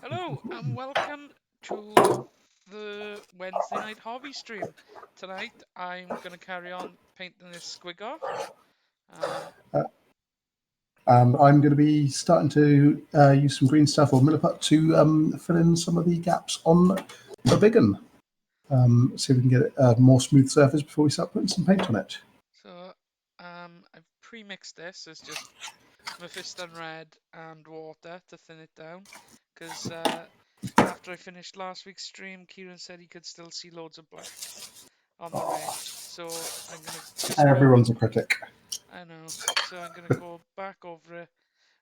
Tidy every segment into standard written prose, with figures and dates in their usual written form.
Hello and welcome to the Wednesday night hobby stream. Tonight I'm going to carry on painting this Squggoth. I'm going to be starting to use some green stuff or Milliput to fill in some of the gaps on the big one. See if we can get a more smooth surface before we start putting some paint on it. So I've pre-mixed this. It's just Mephiston red and water to thin it down. Because after I finished last week's stream, Kieran said he could still see loads of black on the red. So I'm going to just Everyone's a critic. I know. So I'm going to go back over it.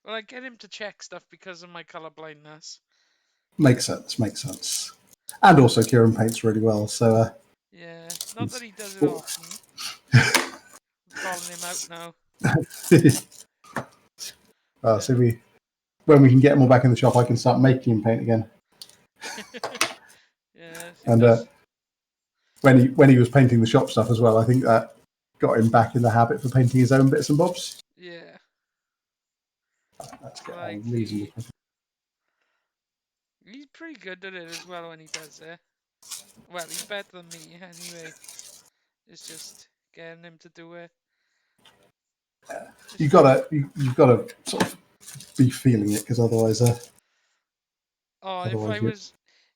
Well, I get him to check stuff because of my colour blindness. Makes sense. And also Kieran paints really well, so... yeah, not that he does it often. I'm calling him out now. So when we can get him all back in the shop, I can start making him paint again. Yeah. And when he was painting the shop stuff as well, I think that got him back in the habit for painting his own bits and bobs. Yeah. That's reasonable. He's pretty good at it as well when he does it. Well, he's better than me anyway. It's just getting him to do it. You've got to sort of be feeling it, because otherwise.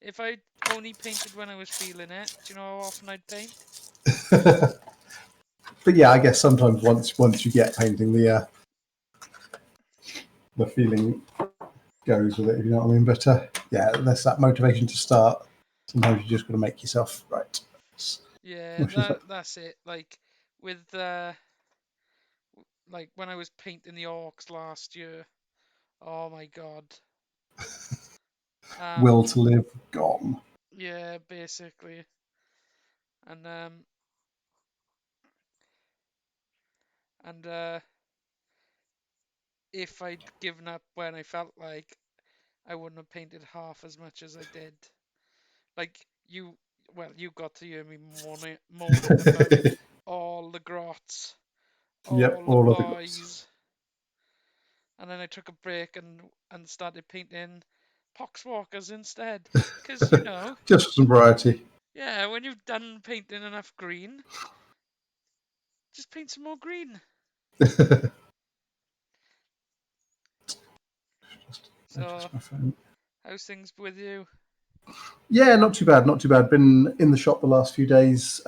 If I only painted when I was feeling it, do you know how often I'd paint? But yeah, I guess sometimes once you get painting, the feeling goes with it, if you know what I mean. But yeah, there's that motivation to start. Sometimes you just got to make yourself right. Yeah, that's it. Like with like when I was painting the orcs last year. Oh my god. Will to live gone. Yeah, basically. And if I'd given up when I felt like, I wouldn't have painted half as much as I did. Like you got to hear me moaning about all the grots, all the boys. And then I took a break and started painting poxwalkers instead. Because, you know... just for some variety. Yeah, when you've done painting enough green, just paint some more green. So, how's things with you? Yeah, not too bad. Been in the shop the last few days.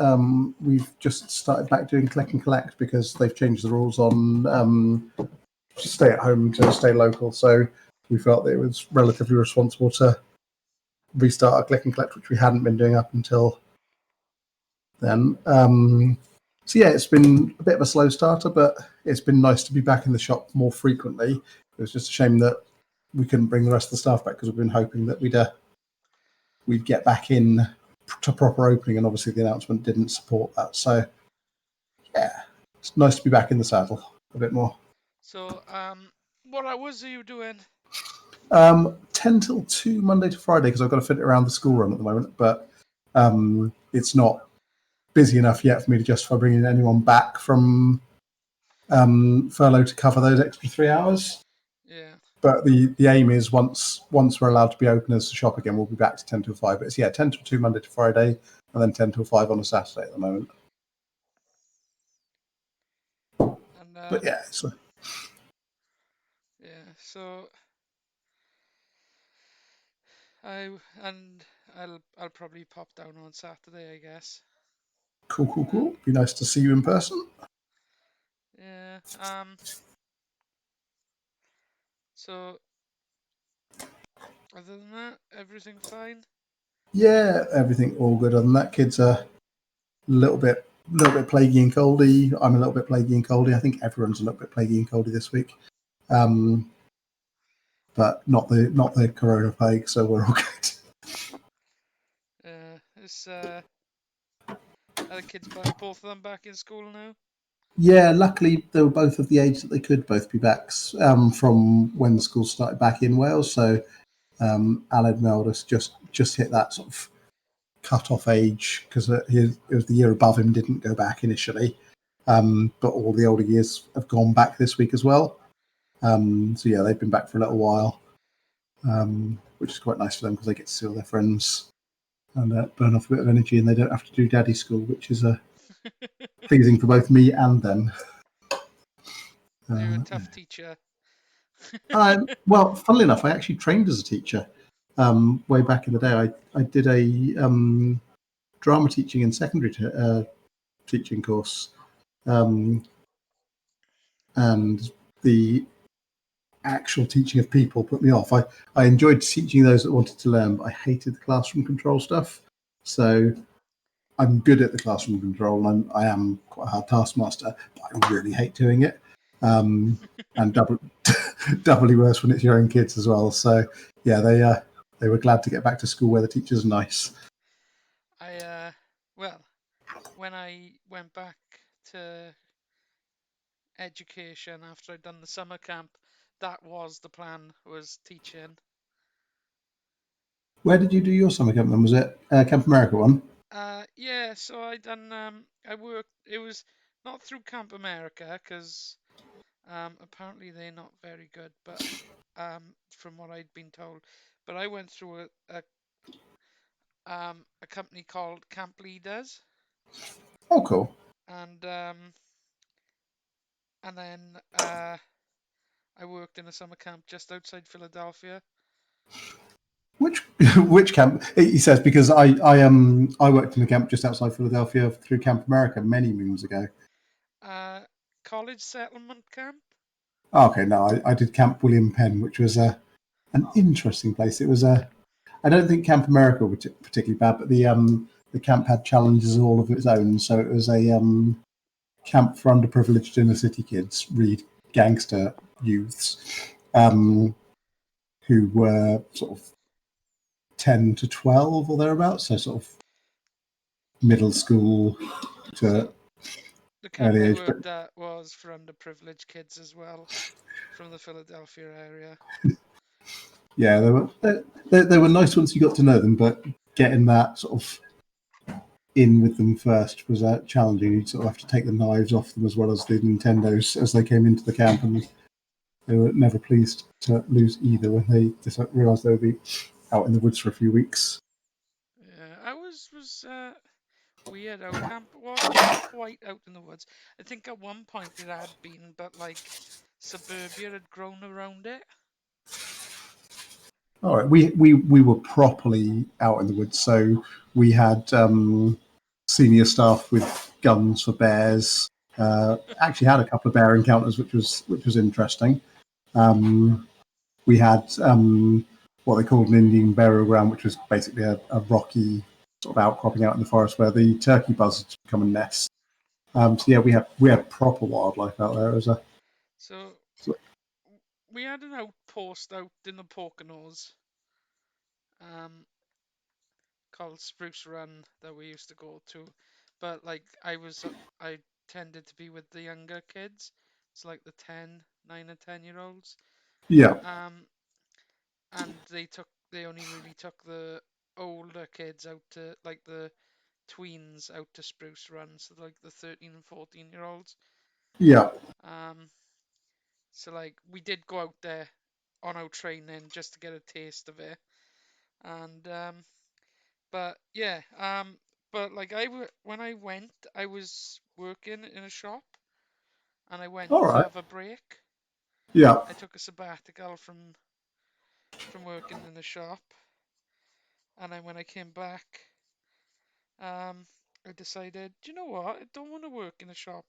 We've just started back doing click and collect because they've changed the rules on stay at home to stay local. So we felt that it was relatively responsible to restart our click and collect, which we hadn't been doing up until then. So yeah, it's been a bit of a slow starter, but it's been nice to be back in the shop more frequently. It was just a shame that we couldn't bring the rest of the staff back because we've been hoping that we'd get back in to proper opening, and obviously the announcement didn't support that. So yeah, it's nice to be back in the saddle a bit more. So what hours are you doing? 10 till 2 Monday to Friday, because I've got to fit it around the school run at the moment, but it's not busy enough yet for me to justify bringing anyone back from furlough to cover those extra 3 hours. Yeah. But the aim is once we're allowed to be open as a shop again, we'll be back to 10 till 5. But it's 10 till 2 Monday to Friday, and then 10 till 5 on a Saturday at the moment. And, but yeah, so I'll probably pop down on Saturday, I guess. Cool. Be nice to see you in person. Yeah. So other than that, everything fine? Yeah, everything all good. Other than that, kids are a little bit plaguey and coldy. I'm a little bit plaguey and coldy. I think everyone's a little bit plaguey and coldy this week. But not the corona plague, so we're all good. Are the kids both of them back in school now? Yeah, luckily they were both of the age that they could both be back from when the school started back in Wales. So Aled, my eldest, just hit that sort of cut-off age, because it was the year above him didn't go back initially. But all the older years have gone back this week as well. So yeah, they've been back for a little while. which is quite nice for them because they get to see all their friends and burn off a bit of energy, and they don't have to do daddy school, which is pleasing for both me and them. So you're a Uh, tough teacher. well, funnily enough, I actually trained as a teacher way back in the day. I did a drama teaching and secondary teaching course, um, and the actual teaching of people put me off. I enjoyed teaching those that wanted to learn, but I hated the classroom control stuff. So I'm good at the classroom control, and I am quite a hard taskmaster, but I really hate doing it. And doubly worse when it's your own kids as well. So yeah, they were glad to get back to school where the teachers are nice. Well, when I went back to education after I'd done the summer camp, that was the plan, was teaching. Where did you do your summer camp then? Was it Camp America one? Yeah, so I worked, it was not through Camp America, because apparently they're not very good, but from what I'd been told. But I went through a company called Camp Leaders, Oh, cool. and then I worked in a summer camp just outside Philadelphia. Which which camp? He says because I worked in a camp just outside Philadelphia through Camp America many moons ago. Uh, College settlement camp. Oh, okay, no, I did Camp William Penn, which was an interesting place. It was I don't think Camp America was particularly bad, but the camp had challenges all of its own. So it was a camp for underprivileged inner city kids, read gangster youths, um, who were sort of 10 to 12 or thereabouts, so sort of middle school So to the camp early I age. But worked at was for underprivileged kids as well, from the Philadelphia area. yeah, they were nice once you got to know them, but getting that sort of in with them first was challenging. You'd sort of have to take the knives off them as well as the Nintendos as they came into the camp, and they were never pleased to lose either when they just realised they would be out in the woods for a few weeks. Yeah, I was weird. Our camp wasn't quite out in the woods. I think at one point it had been, but like suburbia had grown around it. All right, we were properly out in the woods, so we had senior staff with guns for bears. Actually, had a couple of bear encounters, which was interesting. Um, we had what they called an Indian burial ground, which was basically a rocky sort of outcropping out in the forest where the turkey buzzards come and nest. So yeah, we had proper wildlife out there. It was a So we had an outpost out in the Poconos, um, called Spruce Run that we used to go to, but like I tended to be with the younger kids. It's like the 9 and 10 year olds. yeah, Um, and they only really took the older kids out to, like, the tweens out to Spruce Run, so like the 13 and 14 year olds. yeah. Um, so like we did go out there on our training just to get a taste of it, and but yeah, but like when I went, I was working in a shop, and I went All to right, have a break. yeah. I took a sabbatical from working in the shop, and then when I came back, um, I decided, do you know what? I don't want to work in a shop,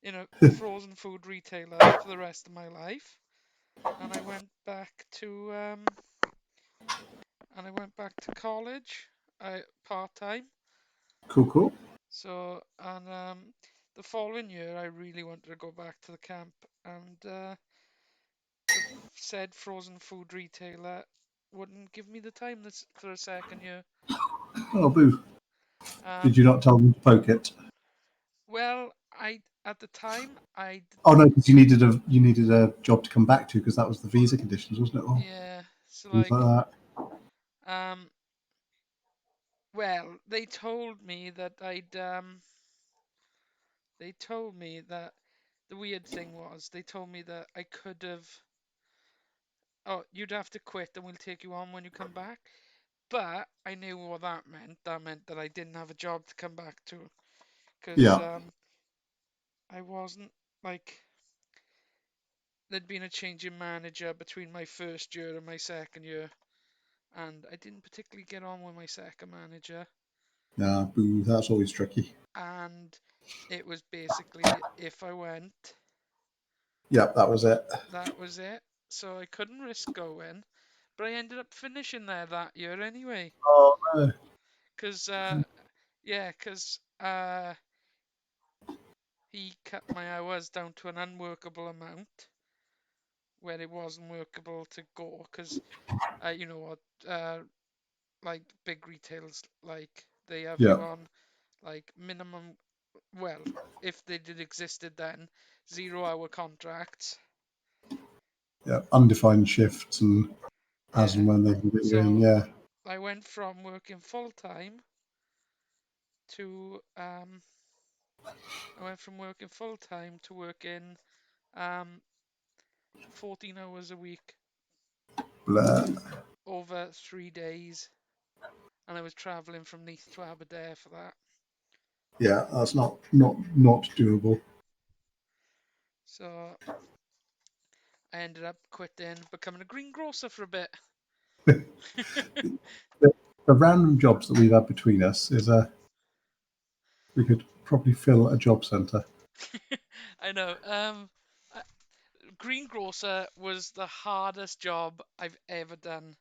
in a frozen food retailer for the rest of my life. And I went back to college, part time. Cool, cool. So, and the following year, I really wanted to go back to the camp, and the said frozen food retailer wouldn't give me the time this for a second year. Oh, boo. Did Um, you not tell them to poke it? well, I at the time Oh no, because you needed a job to come back to because that was the visa conditions, wasn't it? Or yeah, so things like like that. um, well, they told me that the weird thing was they told me that I could have oh, you'd have to quit and we'll take you on when you come back. But I knew what that meant. That meant that I didn't have a job to come back to because Yeah. I wasn't like there'd been a change in manager between my first year and my second year, and I didn't particularly get on with my second manager. Yeah. Boo. That's always tricky. And it was basically if I went, Yeah, that was it. that was it. So I couldn't risk going, but I ended up finishing there that year anyway. Oh no. Cause yeah, cause he cut my hours down to an unworkable amount where it wasn't workable to go. Cause you know what, like big retails, like they have Yeah. you on like minimum. Well, if they did existed then, 0 hour contracts. Yeah. Undefined shifts and as Yeah. and when they can get you in. So Yeah. I went from working full time to working um 14 hours a week Blah. over 3 days, and I was traveling from Neath to Aberdare for that. Yeah. That's not doable. So I ended up quitting, becoming a greengrocer for a bit. The, the random jobs that we've had between us is we could probably fill a job centre. I know. Uh, greengrocer was the hardest job I've ever done.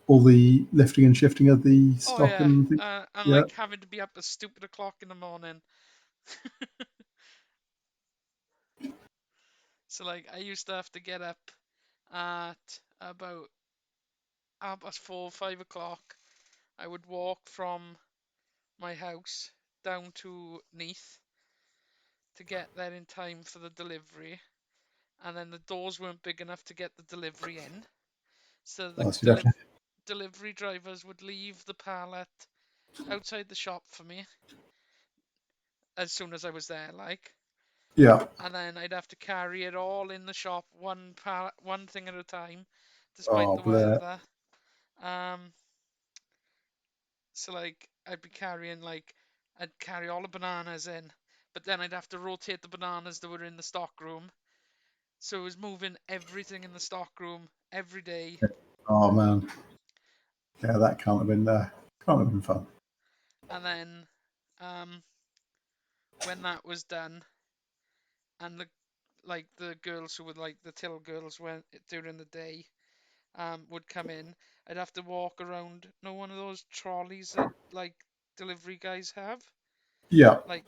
All the lifting and shifting of the Oh stock yeah, and things. and Yeah. like having to be up at stupid o'clock in the morning. So like I used to have to get up at about 4, 5 o'clock. I would walk from my house down to Neath to get there in time for the delivery, and then the doors weren't big enough to get the delivery in, so the So you'd have to, delivery drivers would leave the pallet outside the shop for me as soon as I was there, like, yeah. and then I'd have to carry it all in the shop, one thing at a time, despite Oh, the blah. weather. Um, so like I'd carry all the bananas in, but then I'd have to rotate the bananas that were in the stock room. So it was moving everything in the stock room every day, Oh man. Yeah, that can't have been fun. and then um, when that was done, and the girls who were like the till girls went during the day would come in, I'd have to walk around. No, one of those trolleys that like delivery guys have, Yeah, like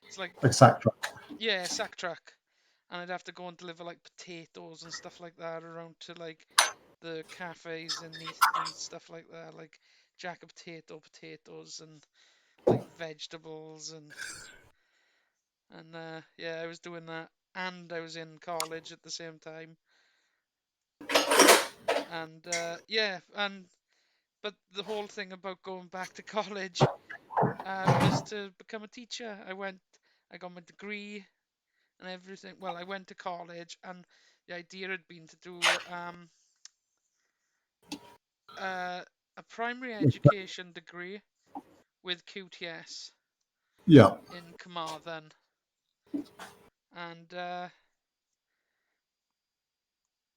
it's like like sack truck. yeah, sack truck, and I'd have to go and deliver like potatoes and stuff like that around to like the cafes in Neath and stuff like that, like jack of potatoes and like vegetables and yeah, I was doing that, and I was in college at the same time, and yeah, and but the whole thing about going back to college was to become a teacher. I got my degree and everything. Well, I went to college, and the idea had been to do uh, a primary education degree with QTS Yeah, in Carmarthen, and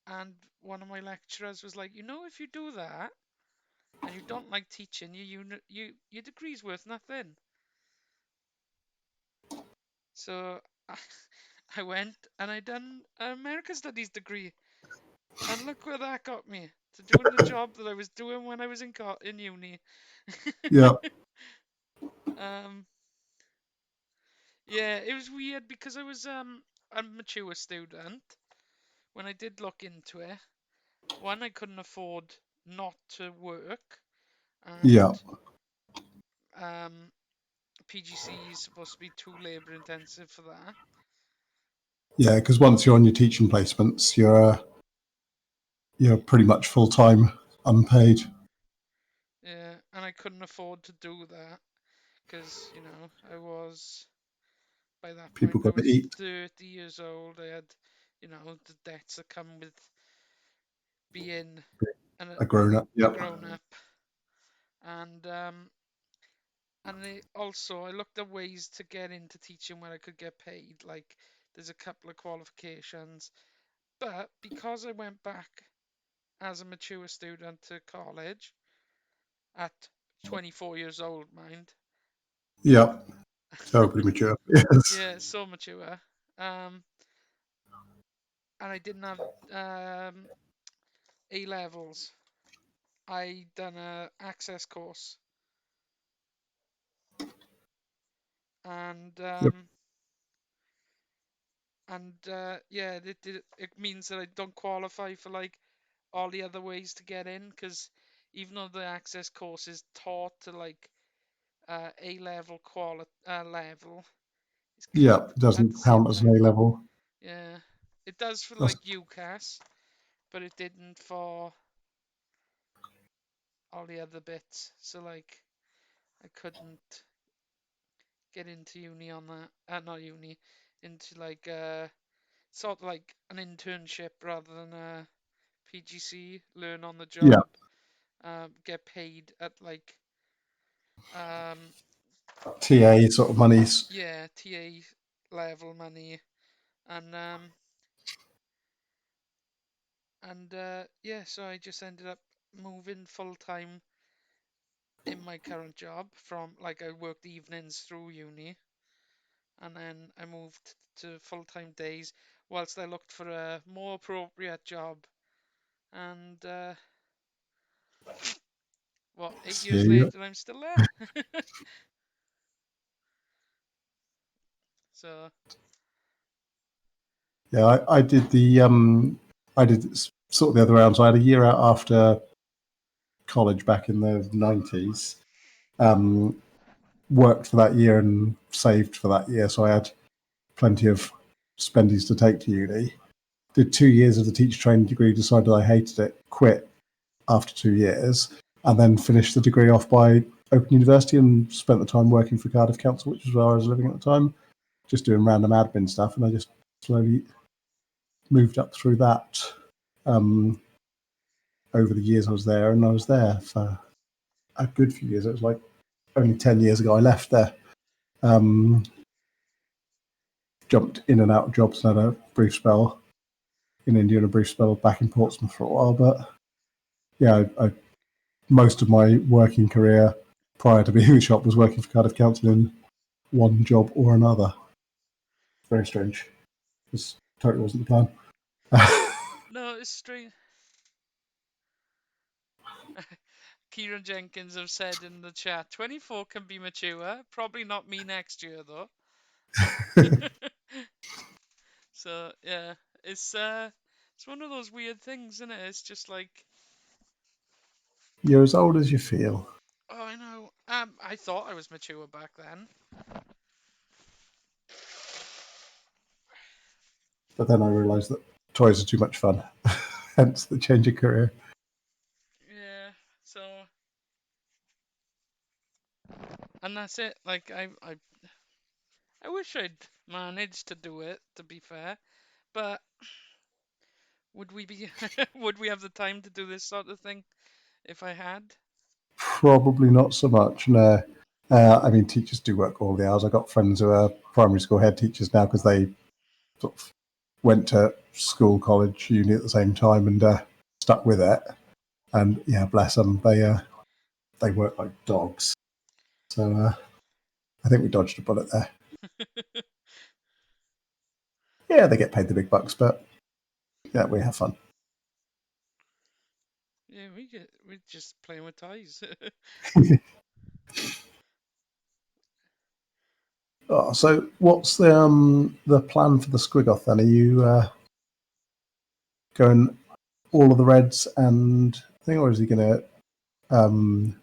and one of my lecturers was like, if you do that and you don't like teaching, your degree's worth nothing. So I went and I done an American Studies degree, and look where that got me to doing the job that I was doing when I was in uni. yeah, um, yeah, it was weird because I was a mature student. When I did look into it, one, I couldn't afford not to work, yeah, and um, PGC is supposed to be too labour intensive for that. yeah. Because once you're on your teaching placements, you're pretty much full time, unpaid. Yeah, and I couldn't afford to do that because I was by that People point I got to was eat. 30 years old. I had the debts that come with being A grown up. a Yep. grown up, and also I looked at ways to get into teaching where I could get paid. Like there's a couple of qualifications, but because I went back as a mature student to college at 24 years old, mind. Yep. So pretty mature. Yes. Yeah, so mature. Um, and I didn't have A levels. I done a access course, and Yep. yeah, it means that I don't qualify for like all the other ways to get in, because even though the access course is taught to like A level level, it's kind Yep. at Doesn't the same count as an time. A level. Yeah, it does for That's like UCAS, but it didn't for all the other bits. So like I couldn't get into uni on that. Not uni, into like sort of like an internship rather than a PGC, learn on the yeah. job, get paid at like um TA sort of monies. yeah, TA level money, and yeah, so I just ended up moving full time in my current job. From like I worked evenings through uni, and then I moved to full time days whilst I looked for a more appropriate job. And what, 8 years See. later, I'm still there. So Yeah, I did I did sort of the other round. So I had a year out after college back in the 90s. Um, Worked for that year and saved for that year, so I had plenty of spendies to take to uni. Did 2 years of the teacher training degree, decided I hated it, quit after 2 years, and then finished the degree off by Open University and spent the time working for Cardiff Council, which was where I was living at the time, just doing random admin stuff, and I just slowly moved up through that um, over the years I was there, and I was there for a good few years. It was like only 10 years ago I left there. Um, Jumped in and out of jobs and had a brief spell in India and a brief spell back in Portsmouth for a while. But yeah, most of my working career prior to being in the shop was working for Cardiff Council in one job or another. Very strange. This totally wasn't the plan. no, it's strange. Kieran Jenkins have said in the chat, 24 can be mature. Probably not me next year though. So yeah, it's one of those weird things, isn't it? It's just like, You're as old as you feel. oh, I know. I thought I was mature back then. But then I realised that toys are too much fun. Hence the change of career. Yeah. So, and that's it. Like I wish I'd managed to do it. To be fair, but would we be would we have the time to do this sort of thing if I had? Probably not so much. No. I mean, teachers do work all the hours. I've got friends who are primary school head teachers now because they sort of went to school, college, uni at the same time and stuck with it. And yeah, bless them, they work like dogs. So I think we dodged a bullet there. Yeah, they get paid the big bucks, but yeah, we have fun. Yeah, we're just playing with toys. Oh, so what's the plan for the Squggoth then? Are you going all of the reds and thing, or is he going to um,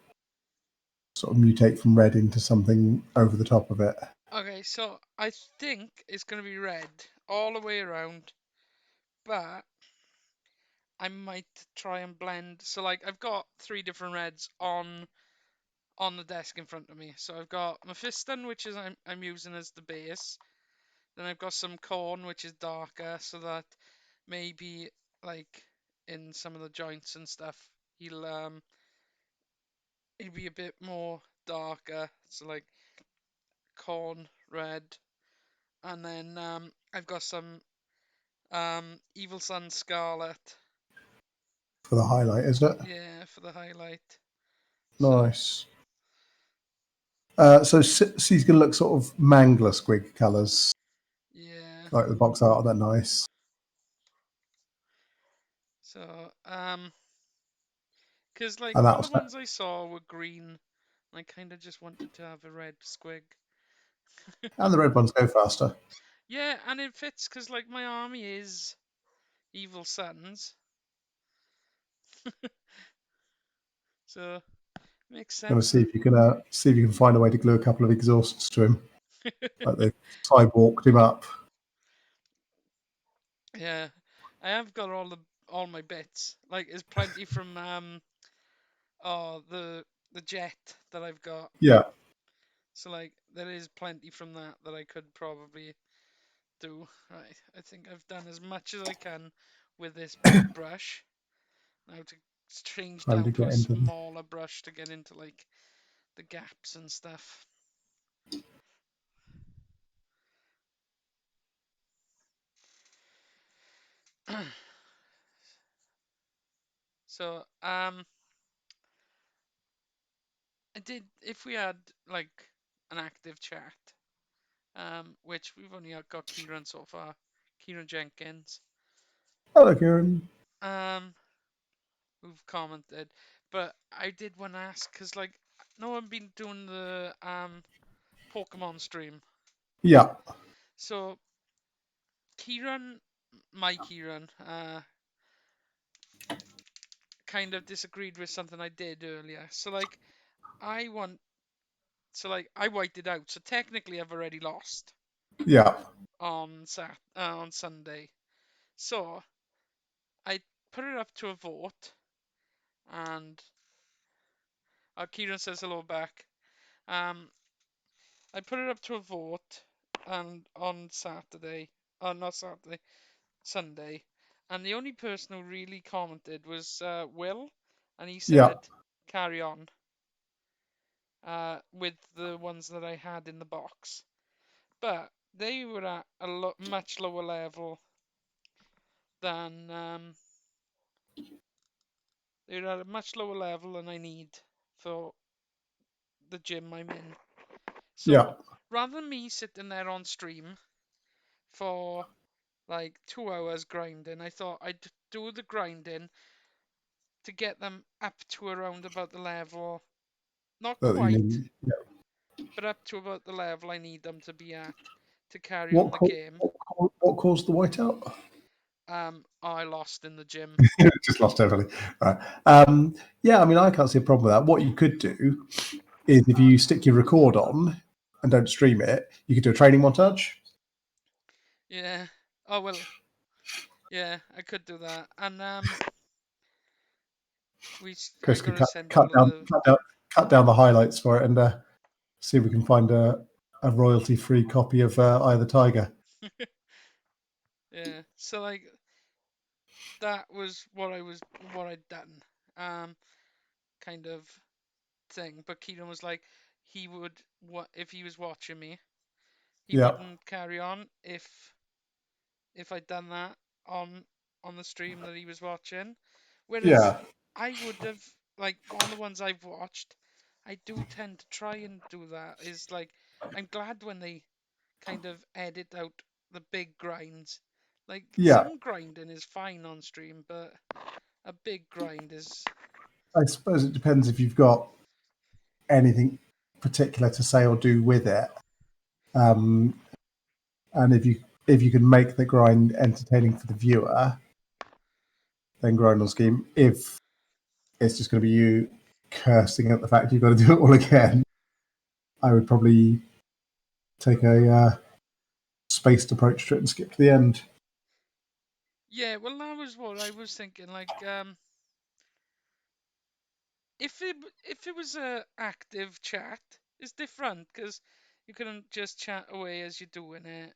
sort of mutate from red into something over the top of it? Okay, so I think it's gonna be red all the way around, but I might try and blend. So like I've got three different reds on the desk in front of me. So I've got Mephiston, which is I'm using as the base. Then I've got some corn, which is darker, so that maybe like in some of the joints and stuff, he'll be a bit more darker. So like corn red, and then I've got some Evil Sun Scarlet. For the highlight, is it? Yeah, for the highlight. So Nice. So she's going to look sort of mangler squig colours, yeah. like the box art. They're nice. So because like And all the that's ones I saw were green, and I kind of just wanted to have a red squig. and the red ones go faster. Yeah, and it fits because like my army is Evil Suns, so makes Going to sense see then. if you can find a way to glue a couple of exhausts to him, like they sidewalked him up. Yeah, I have got all my bits. Like, there's plenty from the jet that I've got. Yeah, So like, there is plenty from that I could probably do. Right, I think I've done as much as I can with this big brush. Now to change trying to down to get a into them. smaller brush to get into like the gaps and stuff. So I did if we had like an active chat, which we've only got Kieran so far, Kieran Jenkins, Hello, Kieran. um, who've commented, but I did want to ask because like no one been doing the Pokemon stream, Yeah, so Kieran, my Kieran, kind of disagreed with something I did earlier. So like I want, so like I wiped it out. So technically I've already lost yeah, on Sunday. So I put it up to a vote, and Kieran says hello back. Um, I put it up to a vote, and on Saturday, not Saturday, Sunday, and the only person who really commented was Will, and he yeah. said carry on with the ones that I had in the box, but they were at a much lower level than they were at a much lower level than I need for the gym I'm in. Yeah, So rather than me sitting there on stream for like 2 hours grinding, I thought I'd do the grinding to get them up to around about the level, not that you quite, need. Yeah. but up to about the level I need them to be at to carry What, on the game. what caused the whiteout? I lost in the gym. Just lost everything. Right. Yeah, I mean, I can't see a problem with that. What you could do is if you stick your record on and don't stream it, you could do a training montage. Yeah. Oh well. Yeah, I could do that. And I Chris could gotta send all of the. cut down the highlights for it and see if we can find a royalty-free copy of Eye of the Tiger. Yeah. So like that was what I'd done. Um, kind of thing. But Keaton was like, he would what if he was watching me, he Yeah, wouldn't carry on if I'd done that on on the stream that he was watching. Whereas yeah, I would have like on the ones I've watched, I do tend to try and do that. Is like I'm glad when they kind of edit out the big grinds. Like yeah. some grinding is fine on stream, but a big grind is I suppose it depends if you've got anything particular to say or do with it, um, and if you can make the grind entertaining for the viewer, then grind on scheme. If it's just going to be you cursing at the fact you've got to do it all again, I would probably take a spaced approach to it and skip to the end. yeah. Well, that was what I was thinking. Like if it was a active chat, it's different because you can just chat away as you're doing it.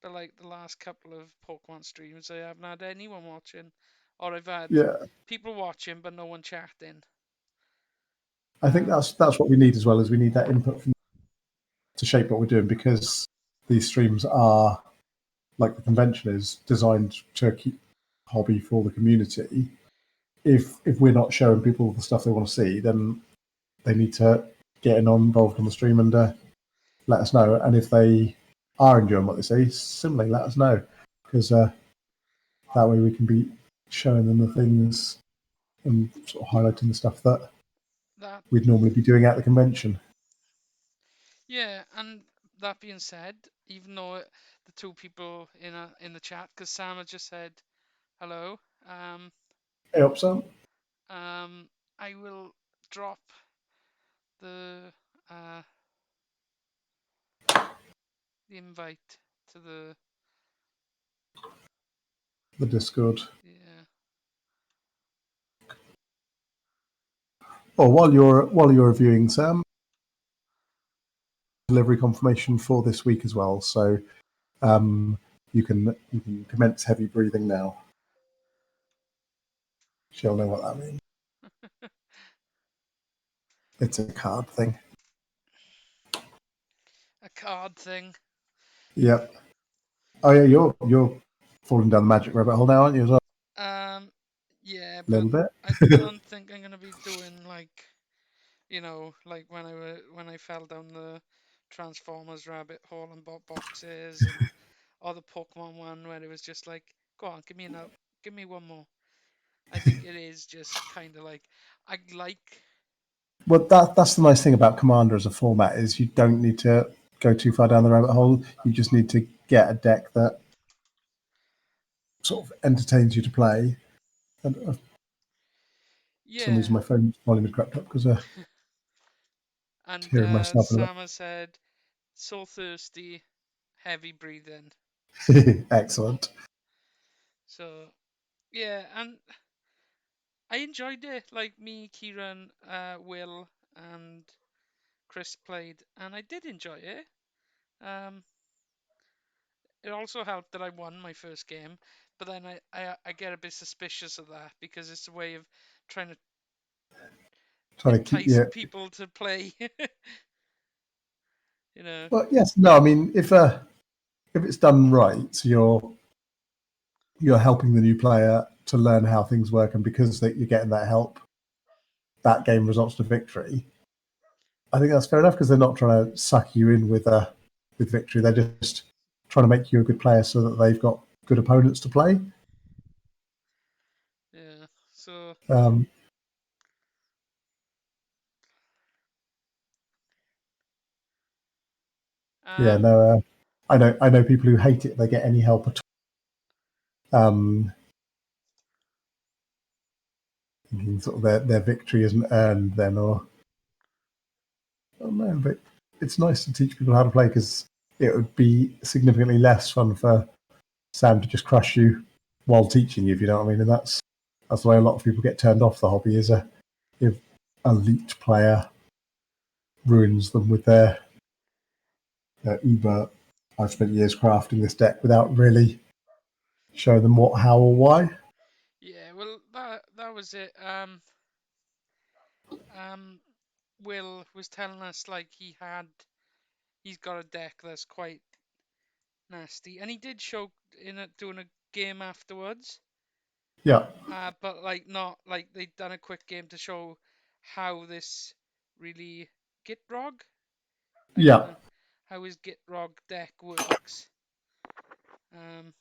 But like the last couple of Pokemon streams, I haven't had anyone watching, or I've had Yeah, people watching but no one chatting. I think Um, that's what we need as well. As we need that input from to shape what we're doing because these streams are like the convention is designed to keep hobby for the community. If we're not showing people the stuff they want to see, then they need to get involved on the stream and let us know. And if they are enjoying what they see, similarly let us know because that way we can be showing them the things and sort of highlighting the stuff that that we'd normally be doing at the convention. Yeah, and that being said, even though the two people in the chat, because Sam had just said hello, Hey, up, Sam. um, I will drop the uh, the invite to the The Discord. yeah. Oh, while you're reviewing, Sam, delivery confirmation for this week as well. So you can commence heavy breathing now. She'll know what that means. It's a card thing. A card thing. Yep. Oh yeah, you're falling down the magic rabbit hole now, aren't you? As well, Um, yeah, a but little bit. I don't think I'm gonna be doing like like when I fell down the Transformers rabbit hole and bought boxes and or the Pokemon one where it was just like, go on, give me one more. I think it is just kind of like I like. Well, that's the nice thing about Commander as a format is you don't need to go too far down the rabbit hole. You just need to get a deck that sort of entertains you to play. And for some Yeah, reason, my phone volume has crept up because I'm and hearing myself in Sama said, so thirsty, heavy breathing. it. Excellent. So yeah, and I enjoyed it. Like me, Kieran, Will, and Chris played, and I did enjoy it. Um, it also helped that I won my first game, but then I get a bit suspicious of that because it's a way of trying to Trying to keep entice you. people to play. you know. Well, yes, no. I mean, if it's done right, so you're helping the new player to learn how things work, and because you're getting that help, that game results to victory. I think that's fair enough because they're not trying to suck you in with victory. They're just trying to make you a good player so that they've got good opponents to play. Yeah. So Um, yeah, um no, I know people who hate it if they get any help at all. Thinking sort of their victory isn't earned then, or oh no, but it's nice to teach people how to play because it would be significantly less fun for Sam to just crush you while teaching you, if you know what I mean. And that's the way a lot of people get turned off the hobby is if a elite player ruins them with their uber. I've spent years crafting this deck without really showing them what, how, or why. yeah, well that was it. Um Will was telling us like he's got a deck that's quite nasty, and he did show doing a game afterwards. Yeah, But like not like they'd done a quick game to show how this really Gitrog. I don't yeah, know how his Gitrog deck works. Um,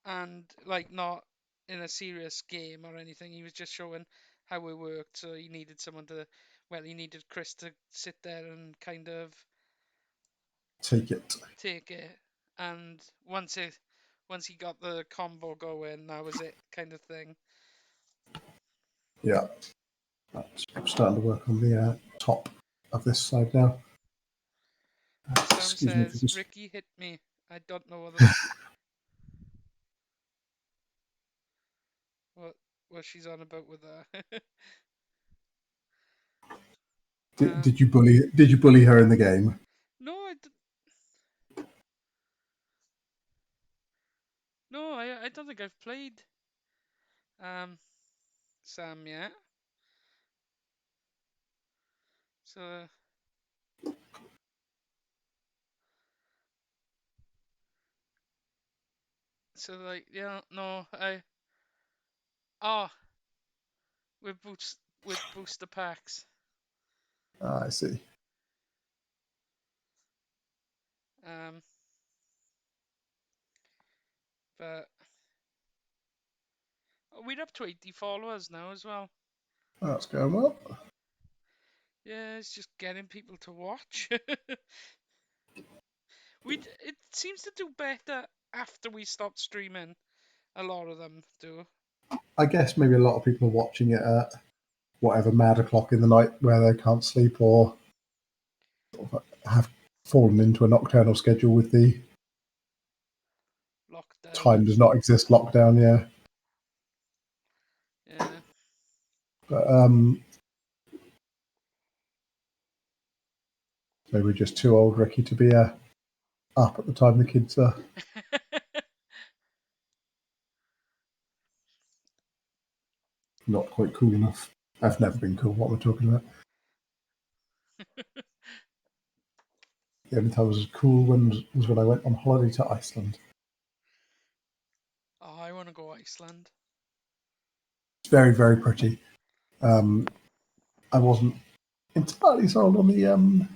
and like not in a serious game or anything. He was just showing how it worked. So he needed someone to, well, he needed Chris to sit there and kind of take it. take it. And once he got the combo going, that was it, kind of thing. Yeah, I'm starting to work on the top of this side now. Sam Excuse me for says, this. "Ricky hit me. I don't know what what she's on about with that." Did you bully her in the game? No, I don't think I've played Sam yet. So like no oh with booster packs. I see. But we're up to 80 followers now as well. Oh, that's going well. Yeah, it's just getting people to watch. It seems to do better after we stop streaming. A lot of them do. I guess maybe a lot of people are watching it at whatever mad o'clock in the night where they can't sleep or have fallen into a nocturnal schedule with the Lockdown. time does not exist lockdown. Yeah. Yeah. But maybe we're just too old, Ricky, to be up at the time the kids are. Not quite cool enough. I've never been cool. What we're talking about. The only time I was cool was when I went on holiday to Iceland. Oh, I want to go Iceland. It's very, very pretty. I wasn't entirely sold on the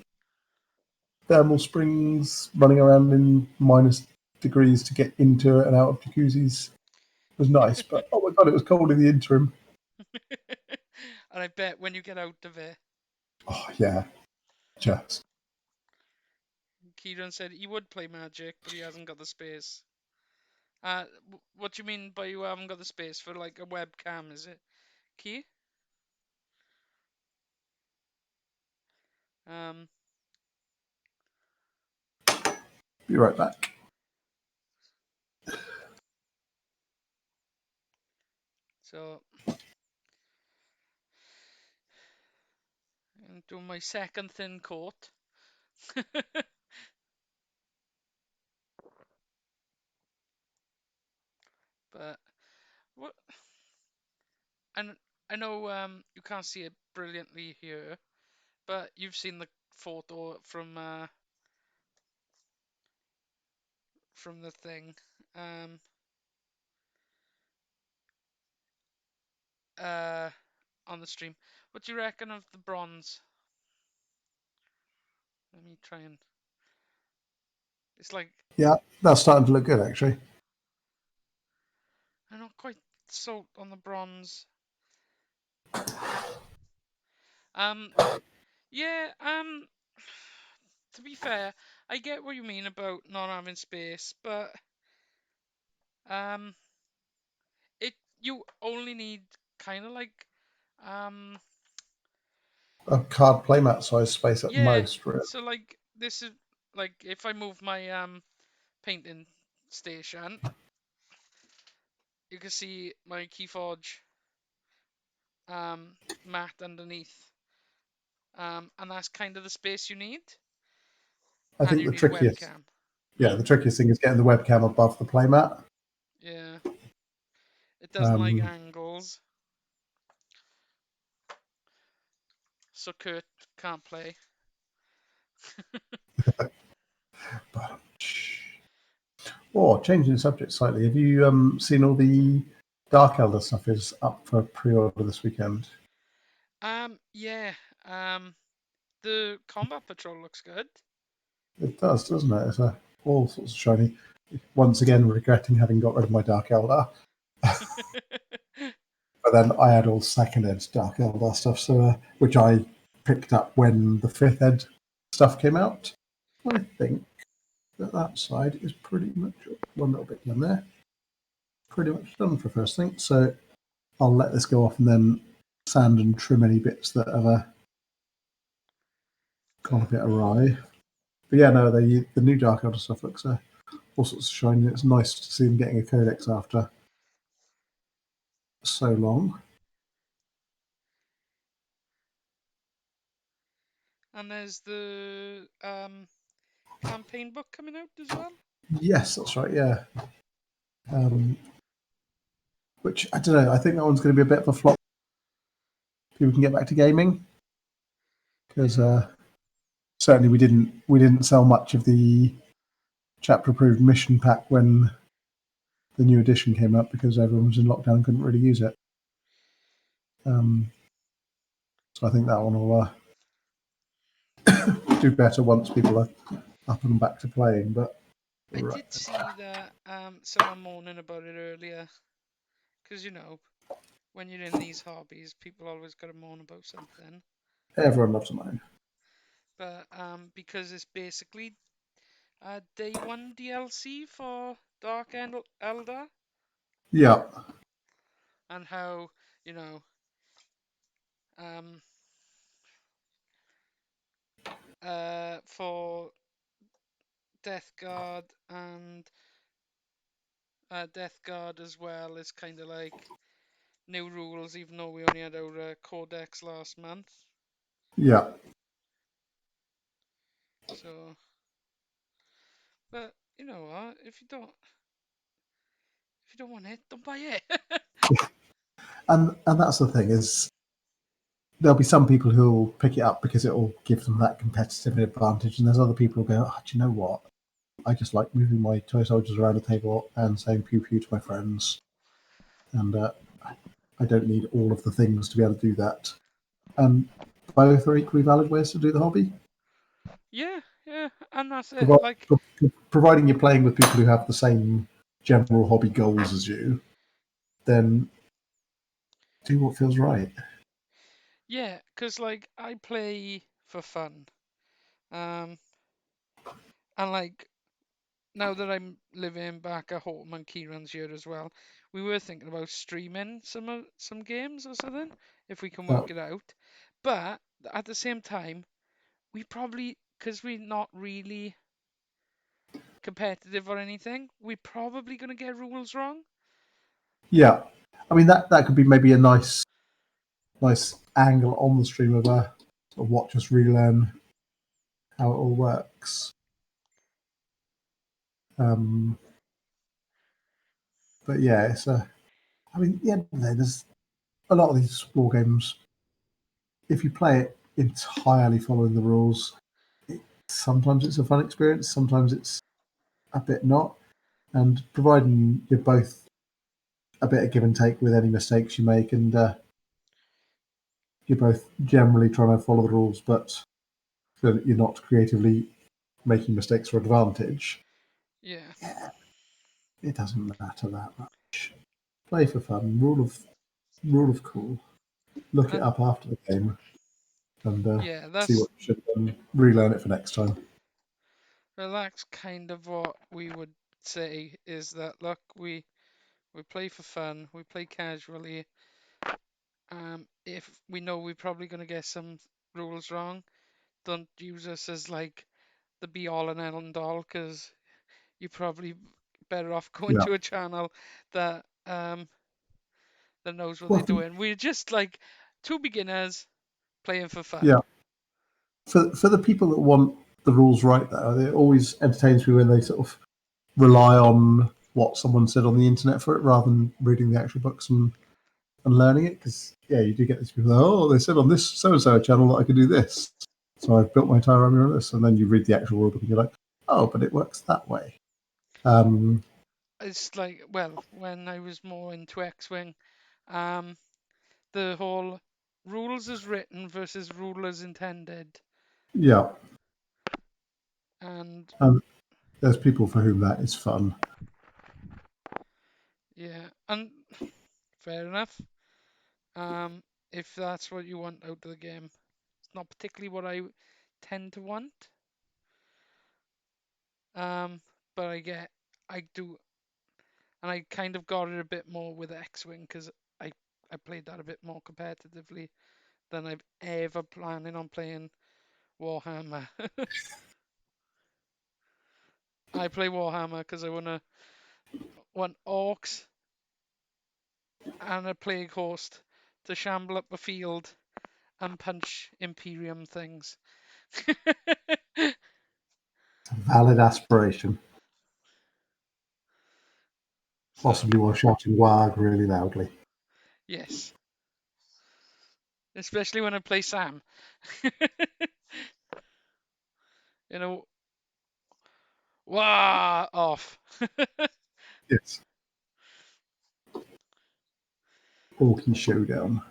thermal springs running around in minus degrees to get into and out of jacuzzis. It was nice, but oh my god, it was cold in the interim. And I bet when you get out of it. Oh yeah, just. Kieran said he would play Magic, but he hasn't got the space. What do you mean by you haven't got the space for like a webcam? Is it, Key? Be right back. So I'm doing my second thin coat. But what? And I know you can't see it brilliantly here, but you've seen the photo from the thing. On the stream. What do you reckon of the bronze? Let me try and. It's like. Yeah, that's starting to look good actually. I'm not quite sold on the bronze. Yeah. To be fair, I get what you mean about not having space, but you only need kind of like A card playmat size space at yeah. most, really. So like this is like if I move my painting station, you can see my Keyforge mat underneath, and that's kind of the space you need. I And think you the need a trickiest, webcam. the trickiest thing is getting the webcam above the playmat. Yeah, it doesn't like angles, so Kurt can't play. Oh, changing the subject slightly. Have you seen all the Dark Elder stuff is up for pre-order this weekend? Yeah. The combat patrol looks good. It does, doesn't it? It's all sorts of shiny. Once again, regretting having got rid of my Dark Elder. But then I had all second ed Dark Elder stuff, so which I picked up when the fifth ed stuff came out. I think that side is pretty much one little bit done there. Pretty much done for first thing. So I'll let this go off and then sand and trim any bits that have gone a bit awry. But yeah, no, the new Dark Elder stuff looks all sorts of shiny. It's nice to see them getting a codex after so long. And there's the campaign book coming out as well. Yes, that's right. Yeah. Um, which I don't know. I think that one's going to be a bit of a flop. People can get back to gaming because Yeah. certainly we didn't sell much of the chapter approved mission pack when the new edition came up because everyone was in lockdown and couldn't really use it. So I think that one will do better once people are up and back to playing. But I right. did see that someone moaning about it earlier, because when you're in these hobbies, people always got to moan about something. Everyone loves a moan. But because it's basically day one DLC for Elder, Yeah, and how you know um for Death Guard and Death Guard as well is kind of like new rules, even though we only had our codex last month. yeah. So, but you know what? If you don't want it, don't buy it. And that's the thing is there'll be some people who'll pick it up because it will give them that competitive advantage, and there's other people who go, oh, do you know what? I just like moving my toy soldiers around the table and saying pew pew to my friends, and I don't need all of the things to be able to do that. And both are equally valid ways to do the hobby, Yeah, yeah, and that's it. Provi- Like, providing you're playing with people who have the same general hobby goals as you. Then do what feels right. yeah, because like I play for fun. Um, and like now that I'm living back at home and Kieran's here as well, we were thinking about streaming some games or something if we can Yeah, work it out. But at the same time, we probably, because we're not really competitive or anything, we're probably gonna get rules wrong. yeah. I mean that could be maybe a nice angle on the stream of a sort of watch us relearn how it all works. Um, but yeah, it's a. I mean, yeah, there's a lot of these war games. If you play it entirely following the rules, sometimes it's a fun experience. Sometimes it's a bit not. And providing you're both a bit of give and take with any mistakes you make, and you're both generally trying to follow the rules, but so that you're not creatively making mistakes for advantage, Yeah, it doesn't matter that much. Play for fun. Rule of cool. Look it and up after the game and yeah, see that's what you should relearn it for next time. well, that's kind of what we would say is that look, we play for fun, we play casually. If we know we're probably gonna get some rules wrong, don't use us as like the be all and end all, because you're probably better off going Yeah. to a channel that that knows what they're Well, doing. We're just like two beginners playing for fun. yeah. For the people that want the rules right, though, it always entertains me when they sort of rely on what someone said on the internet for it rather than reading the actual books and learning it. Because yeah, you do get these people. Oh, they said on this so and so channel that I could do this, so I've built my entire army on this. And then you read the actual rulebook and you're like, oh, but it works that way. Um, It's like, well, when I was more into X-Wing, um, the whole rules as written versus rule as intended, yeah, and and there's people for whom that is fun. yeah, and fair enough. Um, if that's what you want out of the game, it's not particularly what I tend to want. Um, but I do, and I kind of got it a bit more with X-Wing because I I played that a bit more competitively than I've ever planning on playing Warhammer. I play Warhammer because I want orcs and a plague host to shamble up a field and punch Imperium things. Valid aspiration. Possibly while shouting "wag" really loudly. Yes. Especially when I play Sam. You know, wah off. Yes. Orky Showdown.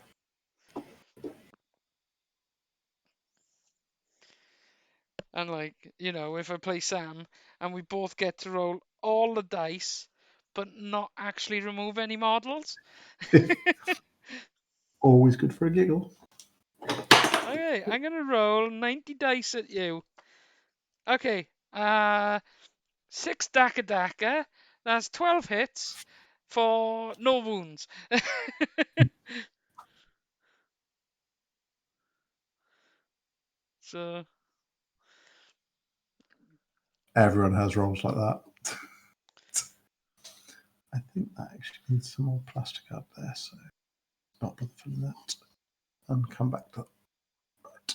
And if I play Sam and we both get to roll all the dice, but not actually remove any models. Always good for a giggle. Okay, I'm gonna roll 90 dice at you. Okay, 6 Daka Daka. That's 12 hits for no wounds. So Everyone has rolls like that. I think that actually needs some more plastic up there, so not bother filling that. And come back to that. Right.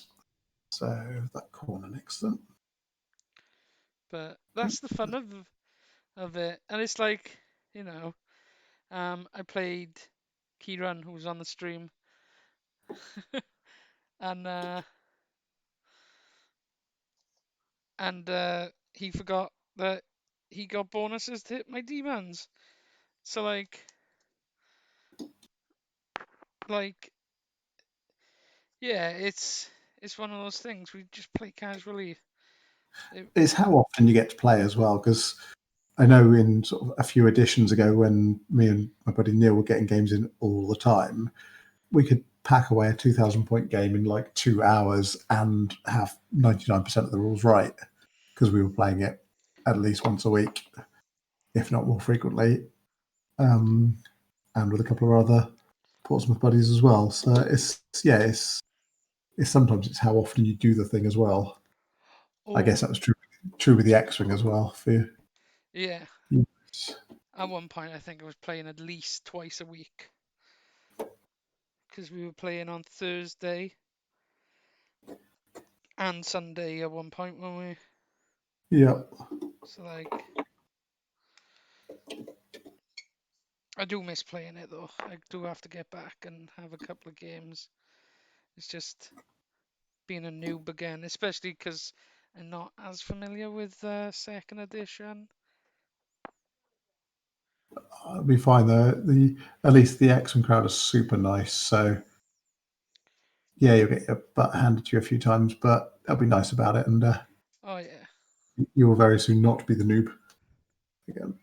So that corner next then. but that's the fun of it. And it's I played Kieran, who was on the stream, and he forgot that he got bonuses to hit my demons. So yeah, it's one of those things we just play casually. It's how often you get to play as well, because I know in sort of a few editions ago when me and my buddy Neil were getting games in all the time, we could pack away a 2,000 point game in like 2 hours and have 99% of the rules right, because we were playing it at least once a week, if not more frequently, and with a couple of other Portsmouth buddies as well. So it's sometimes it's how often you do the thing as well. I guess Oh, that was true with the X-Wing as well for you. yeah. Yes. At one point, I think I was playing at least twice a week because we were playing on Thursday and Sunday at one point when we. Yeah. So I do miss playing it though. I do have to get back and have a couple of games. It's just being a noob again, especially because I'm not as familiar with second edition. It'll be fine though. At least the X-Wing crowd are super nice, so yeah, you'll get your butt handed to you a few times, but they'll be nice about it, and Oh yeah. you will very soon not be the noob again.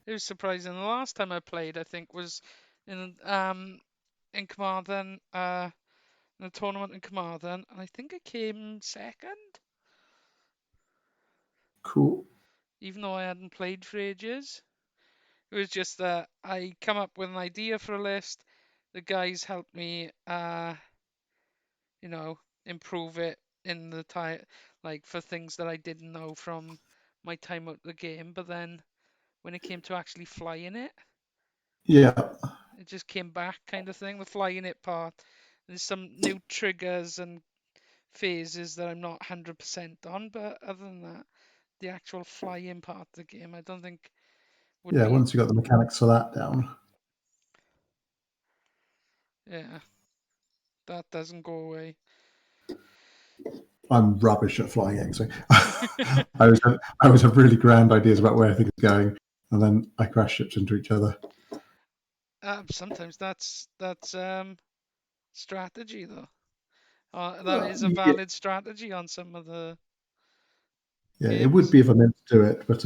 It was surprising. The last time I played, I think, was in Carmarthen, in a tournament in Carmarthen, and I think I came second, Cool. even though I hadn't played for ages. It was just that I come up with an idea for a list. The guys helped me, improve it in the time, like for things that I didn't know from my time at the game. But then when it came to actually flying it, Yeah, it just came back kind of thing. The flying it part. There's some new triggers and phases that I'm not 100% on, but other than that, the actual flying part of the game, I don't think would yeah. be. Once you got the mechanics of that down, Yeah, that doesn't go away. I'm rubbish at flying X-Wing. I always have really grand ideas about where things are going, and then I crash ships into each other. Sometimes that's strategy though. That Well, is a yeah, valid strategy on some of the yeah, it would games. be if I meant to do it, but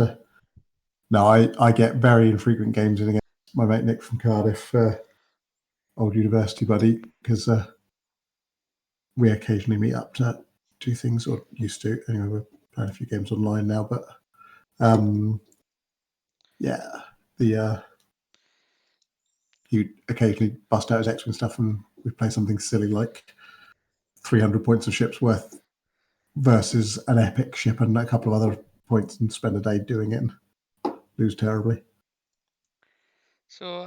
no, I get very infrequent games in against my mate Nick from Cardiff, old university buddy, because we occasionally meet up to do things, or used to. Anyway, we're playing a few games online now, but yeah, the he occasionally bust out his X-Wing stuff, and we play something silly like 300 points of ships worth versus an epic ship and a couple of other points, and spend a day doing it and lose terribly. So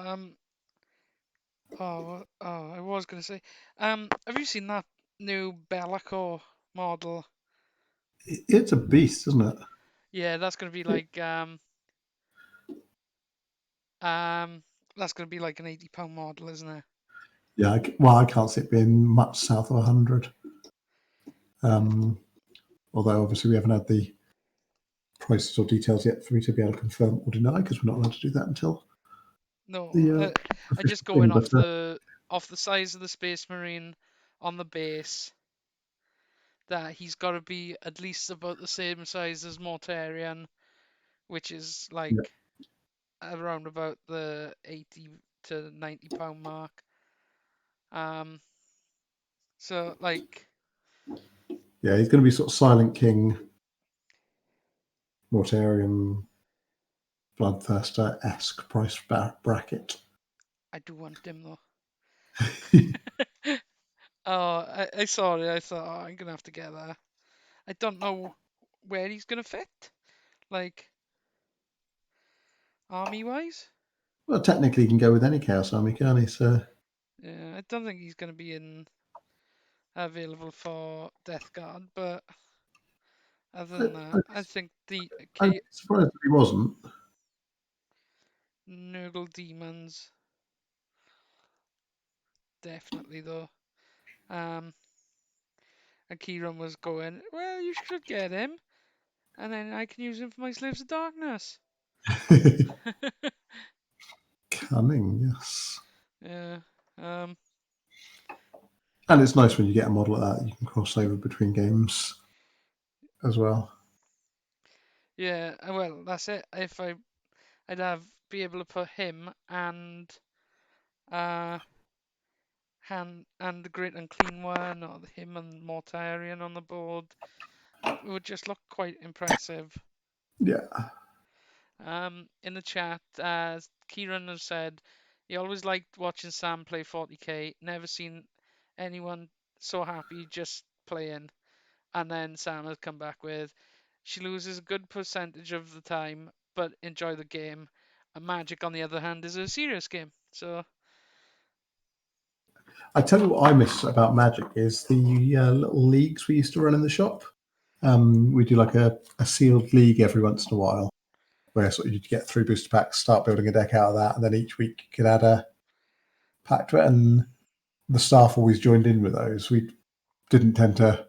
I was gonna say, have you seen that new Bellico model. It's a beast, isn't it? Yeah, that's gonna be like um that's gonna be like an £80 model, isn't it? Yeah, well, I can't see it being much south of 100. Um, Although obviously we haven't had the prices or details yet for me to be able to confirm or deny because we're not allowed to do that until No, the I official just going thing. off But the size of the Space Marine on the base that he's got to be at least about the same size as Mortarion, which is yeah, like around about the 80 to £90 mark. Um, so like yeah, he's going to be sort of Silent King, Mortarian, Bloodthirster esque price bracket. I do want him though. Oh, I saw it. I thought, oh, I'm gonna have to get that. I don't know where he's gonna fit, like army wise. Well, technically, he can go with any Chaos Army, can't he? So Yeah, I don't think he's gonna be in available for Death Guard, but other I, than that, I think the I'm surprised that he wasn't. Nurgle Demons definitely though. Um, and Kieran was going, well, you should get him, and then I can use him for my Slaves of Darkness. Cunning, yes. Yeah. Um. And it's nice when you get a model like that, you can cross over between games as well. Yeah. Well, that's it. If I'd have be able to put him and uh and the Great Unclean One, or him and Mortarion on the board. It would just look quite impressive. Yeah. In the chat, Kieran has said he always liked watching Sam play 40k. Never seen anyone so happy just playing. And then Sam has come back with, she loses a good percentage of the time, but enjoy the game. And Magic, on the other hand, is a serious game. So I tell you what I miss about Magic is the little leagues we used to run in the shop. We do like a sealed league every once in a while where sort of you get 3 booster packs, start building a deck out of that, and then each week you could add a pack to it. And the staff always joined in with those. We didn't tend to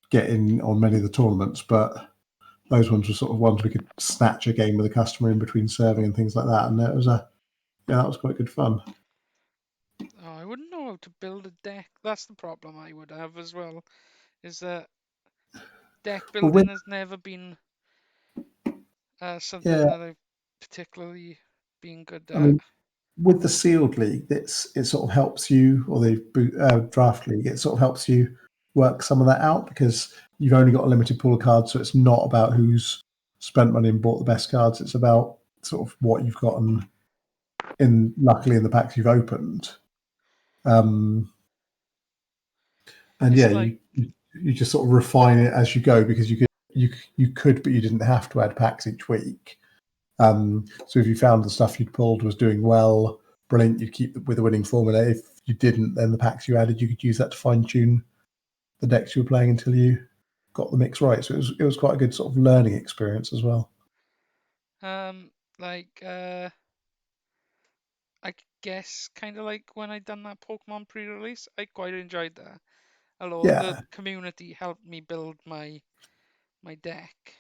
get in on many of the tournaments, but those ones were sort of ones we could snatch a game with a customer in between serving and things like that. And it was that was quite good fun. I wouldn't know how to build a deck. That's the problem I would have as well. Is that deck Well, with building has never been something yeah, that I've particularly been good I at. mean, with the sealed league, it sort of helps you, or the draft league, it sort of helps you work some of that out because you've only got a limited pool of cards, so it's not about who's spent money and bought the best cards. It's about sort of what you've got in luckily in the packs you've opened. Um, and It's yeah, like you just sort of refine it as you go because you could, but you didn't have to add packs each week. So if you found the stuff you'd pulled was doing well, brilliant, you'd keep with the winning formula. If you didn't, then the packs you added, you could use that to fine tune the decks you were playing until you got the mix right. So it was quite a good sort of learning experience as well. um like I guess kind of like when I done that Pokemon pre-release, I quite enjoyed that. Although the Yeah, community helped me build my deck.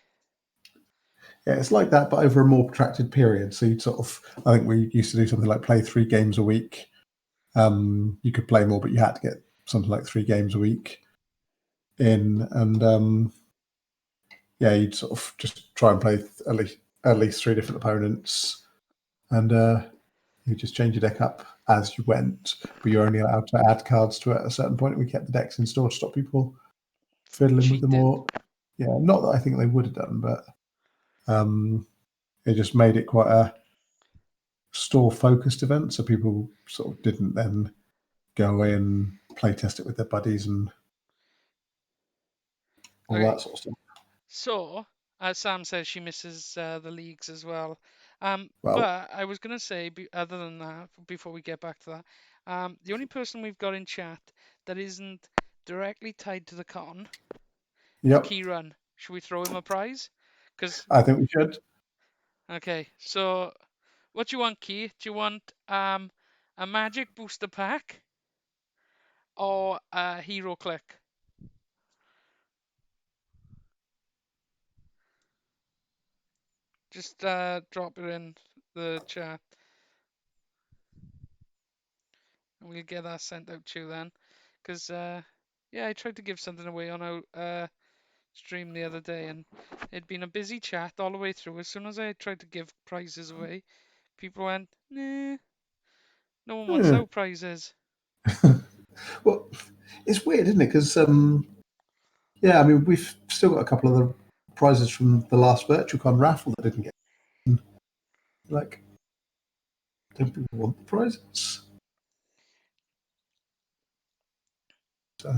yeah, it's like that, but over a more protracted period. So you'd sort of, I think we used to do something like play 3 games a week. You could play more, but you had to get something like 3 games a week in, and yeah, you'd sort of just try and play at least 3 different opponents, and you just change your deck up as you went, but you're only allowed to add cards to it at a certain point. We kept the decks in store to stop people fiddling with them Cheating. more. Yeah, not that I think they would have done, but it just made it quite a store focused event, so people sort of didn't then go away and play test it with their buddies and all Okay, that sort of stuff. so Sam says she misses the leagues as well. Well, But I was gonna say, other than that, before we get back to that, the only person we've got in chat that isn't directly tied to the con is Yep. Kieran. Should we throw him a prize? Because I think we should. okay, so what do you want, Key? Do you want a magic booster pack or a hero click? Just drop it in the chat and we'll get that sent out to you then. Because yeah, I tried to give something away on our stream the other day and it'd been a busy chat all the way through. As soon as I tried to give prizes away, people went, nah, no one wants Hmm. our prizes. Well, it's weird, isn't it? Because yeah, I mean, we've still got a couple of the prizes from the last VirtualCon raffle that didn't get. Like, don't people want the prizes? So,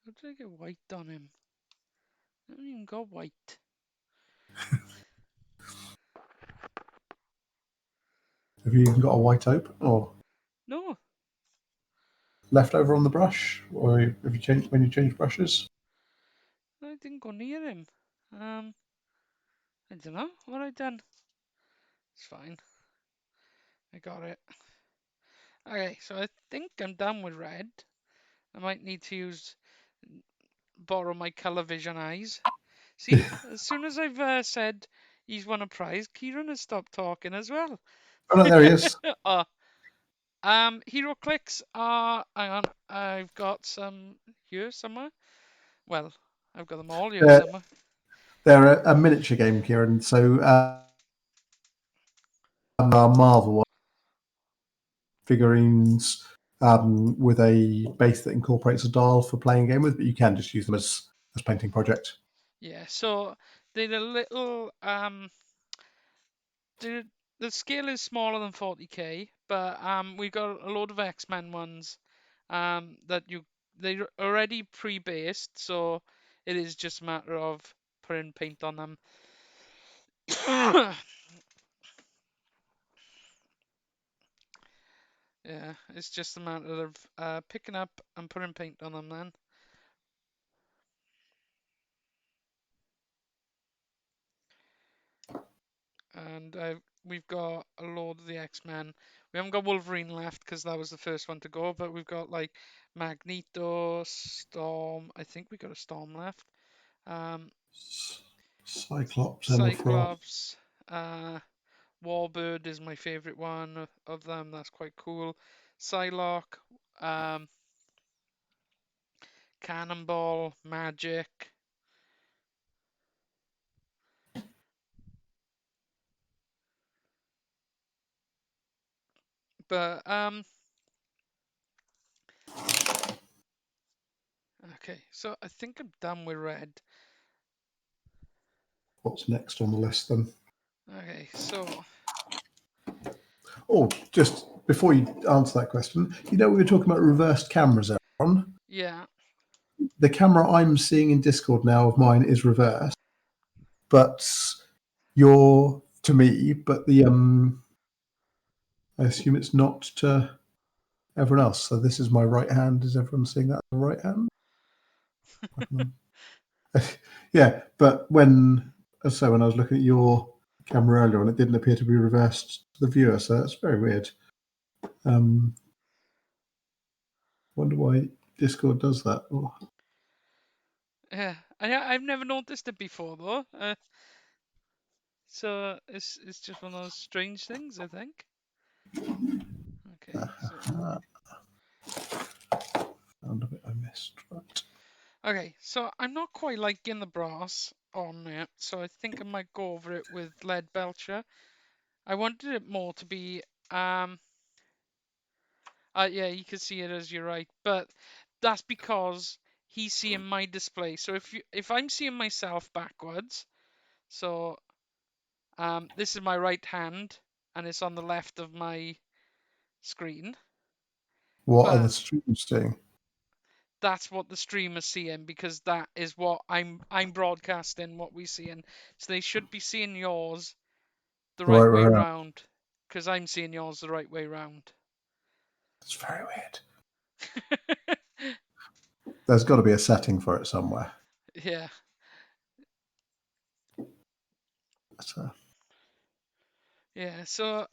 How did I get white on him? I haven't even got white. have you even got a white open or No, left over on the brush, or have you changed when you change brushes? I didn't go near him. I don't know what I done. It's fine. I got it. Okay, so I think I'm done with red. I might need to borrow my color vision eyes. See, as soon as I've said he's won a prize, Kieran has stopped talking as well. Oh no, there he is. uh, hero clicks are. Hang on, I've got some here somewhere. Well, I've got them all here They're, somewhere. they're a miniature game, Kieran. So our Marvel figurines with a base that incorporates a dial for playing a game with, but you can just use them as painting projects. Yeah, so they're a little the the scale is smaller than 40k, but we got a load of X-Men ones that they're already pre-based, so it is just a matter of putting paint on them. Yeah, it's just a matter of picking up and putting paint on them then. And we've got a load of the X-Men. We haven't got Wolverine left because that was the first one to go, but we've got like Magneto, Storm. I think we got a Storm left. Um, Cyclops, Emma Frost. Cyclops, Warbird is my favorite one of them. That's quite cool. Psylocke, um, Cannonball, Magic. But okay, so I think I'm done with red. What's next on the list then? Okay, so Oh, just before you answer that question, we were talking about reversed cameras, Aaron. yeah, The camera I'm seeing in Discord now of mine is reversed, but you're to me, but the I assume it's not to everyone else. So this is my right hand. Is everyone seeing that the right hand? Yeah, but when I was looking at your camera earlier on, it didn't appear to be reversed to the viewer, so that's very weird. Wonder why Discord does that. Oh, yeah. I've never noticed it before though. So it's just one of those strange things, I think. Okay, so found a bit I missed. Right. okay, so I'm not quite liking the brass on it, so I think I might go over it with lead belcher. I wanted it more to be yeah, you can see it as you're right, but that's because he's seeing my display. So if I'm seeing myself backwards, so this is my right hand and it's on the left of my screen, What are the but streams doing? that's what the streamer's seeing because that is what I'm broadcasting what we're seeing. So they should be seeing yours the The right right way way around. round because I'm seeing yours the right way round. It's very weird. There's got to be a setting for it somewhere. Yeah. But, Yeah. So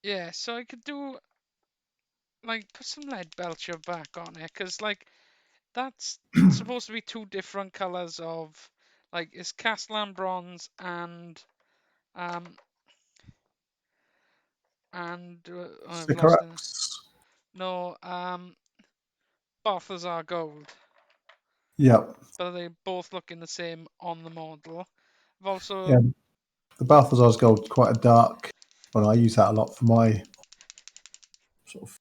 yeah. So I could do like put some lead belcher back on it, cause like that's supposed to be two different colors of like it's Castellan bronze um oh, I've lost it. cigarettes. No, Balthazar gold, Yeah, but they both looking the same on the model. I've also yeah. The Balthazar's gold quite a dark. Well, I use that a lot for my sort of